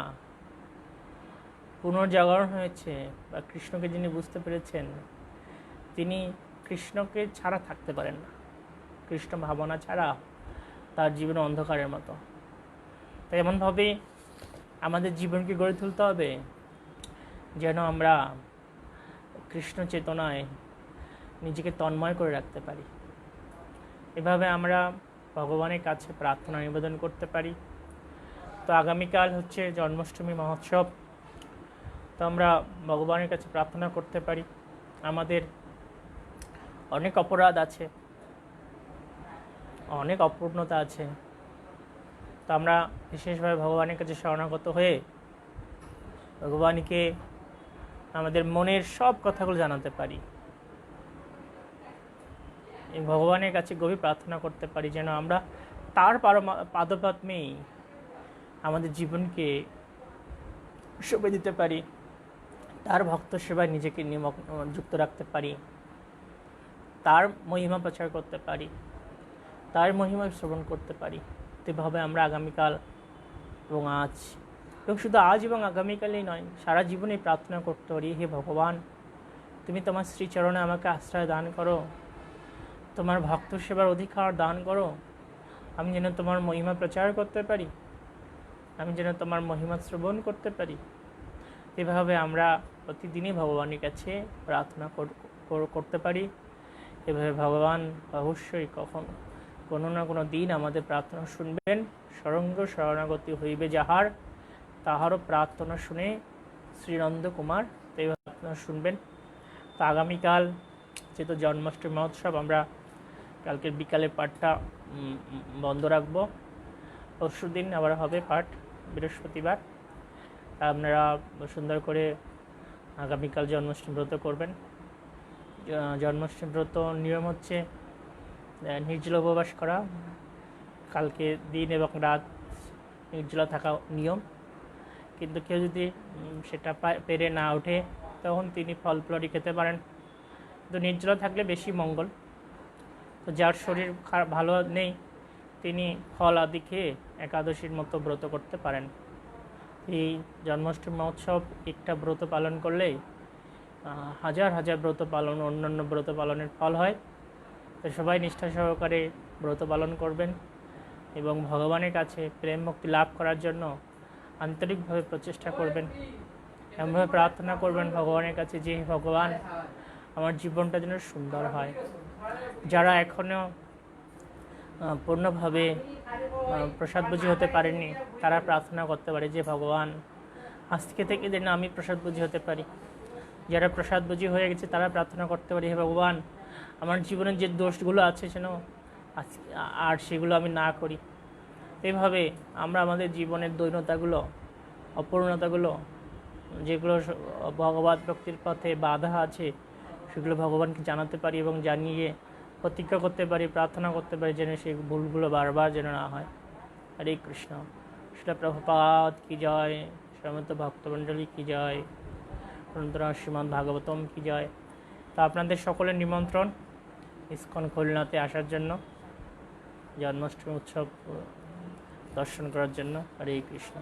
পুনর্জাগরণ হয়েছে, বা কৃষ্ণকে যিনি বুঝতে পেরেছেন, তিনি কৃষ্ণকে ছাড়া থাকতে পারেন না। কৃষ্ণ ভাবনা ছাড়া তার জীবন অন্ধকারের মতো। তাই এমনভাবে আমাদের জীবনকে গড়ে তুলতে হবে যেন আমরা কৃষ্ণ চেতনায় নিজেকে তন্ময় করে রাখতে পারি। এভাবে আমরা ভগবানের কাছে প্রার্থনা নিবেদন করতে পারি। তো আগামীকাল হচ্ছে জন্মাষ্টমী মহোৎসব। তো আমরা ভগবানের কাছে প্রার্থনা করতে পারি। আমাদের অনেক অপরাধ আছে, অনেক অপূর্ণতা আছে, তো আমরা বিশেষভাবে ভগবানের কাছে শরণাগত হয়ে ভগবানকে আমাদের মনের সব কথাগুলো জানাতে পারি। এই ভগবানের কাছে গভীর প্রার্থনা করতে পারি যেন আমরা তার পাদপদ্মেই আমাদের জীবনকে সঁপে দিতে পারি, তার ভক্ত সেবায় নিজেকে যুক্ত রাখতে পারি, তার মহিমা প্রচার করতে পারি, তার মহিমা শ্রবণ করতে পারি। এভাবে আমরা আগামীকাল এবং আজ, এবং শুধু আজ এবং আগামীকালেই নয়, সারা জীবনে প্রার্থনা করতে পারি, হে ভগবান, তুমি তোমার শ্রীচরণে আমাকে আশ্রয় দান করো, তোমার ভক্ত সেবার অধিকার দান করো, আমি যেন তোমার মহিমা প্রচার করতে পারি, আমি যেন তোমার মহিমা শ্রবণ করতে পারি। এভাবে আমরা প্রতিদিনই ভগবানের কাছে প্রার্থনা করতে পারি। এভাবে ভগবান অবশ্যই কোনো না কোনো দিন আমাদের প্রার্থনা শুনবেন। সরঙ্গ শরণাগতি হইবে যাহার, তাহারও প্রার্থনা শুনে শ্রীনন্দ কুমার এই প্রার্থনা শুনবেন। তো আগামীকাল যেহেতু জন্মাষ্টমী মহোৎসব, আমরা কালকের বিকালে পাঠটা বন্ধ রাখবো। পরশু দিন আবার হবে পাঠ, বৃহস্পতিবার। আপনারা সুন্দর করে আগামীকাল জন্মাষ্টমী ব্রত করবেন। জন্মাষ্টমী ব্রত নিয়ম হচ্ছে নির্জলা উপবাস করা, কালকে দিন এবং রাত নির্জলা থাকা নিয়ম। কিন্তু কেউ যদি সেটা পেরে না ওঠে, তখন তিনি ফল ফলারি খেতে পারেন, কিন্তু নির্জলা থাকলে বেশি মঙ্গল। তো যার শরীর ভালো নেই, তিনি ফল আদি খেয়ে একাদশীর মতো ব্রত করতে পারেন। এই জন্মাষ্টমী মহোৎসব একটা ব্রত পালন করলেই হাজার হাজার ব্রত পালন, অন্যান্য ব্রত পালনের ফল হয়। তো সবাই নিষ্ঠা সহকারে ব্রত পালন করবেন এবং ভগবানের কাছে প্রেম মুক্তি লাভ করার জন্য আন্তরিকভাবে প্রচেষ্টা করবেন। এমনভাবে প্রার্থনা করবেন ভগবানের কাছে যে ভগবান, আমার জীবনটা যেন সুন্দর হয়। যারা এখনও পূর্ণভাবে প্রসাদভোজী হতে পারেননি, তারা প্রার্থনা করতে পারে যে ভগবান, আজকে থেকে যেন আমি প্রসাদভোজী হতে পারি। যারা প্রসাদভোজী হয়ে গেছে তারা প্রার্থনা করতে পারে, হে ভগবান, আমার জীবনের যে দোষগুলো আছে যেন আর সেগুলো আমি না করি। এইভাবে আমরা আমাদের জীবনের দৈন্যতাগুলো, অপূর্ণতাগুলো, যেগুলো ভগবত ভক্তির পথে বাধা আছে, সেগুলো ভগবানকে জানাতে পারি এবং জানিয়ে প্রতিজ্ঞা করতে পারি, প্রার্থনা করতে পারি যেন সেই ভুলগুলো বারবার যেন না হয়। হরে কৃষ্ণ। শিলা প্রভুপাদ কি জয়, সমস্ত ভক্তমণ্ডলী কি জয়, অনন্তরা শ্রীমদ্ ভাগবতম কি জয়। তো আপনাদের সকলের নিমন্ত্রণ ইস্কন খুলনাতে আসার জন্য, জন্মাষ্টমী উৎসব দর্শন করার জন্য। হরে কৃষ্ণ।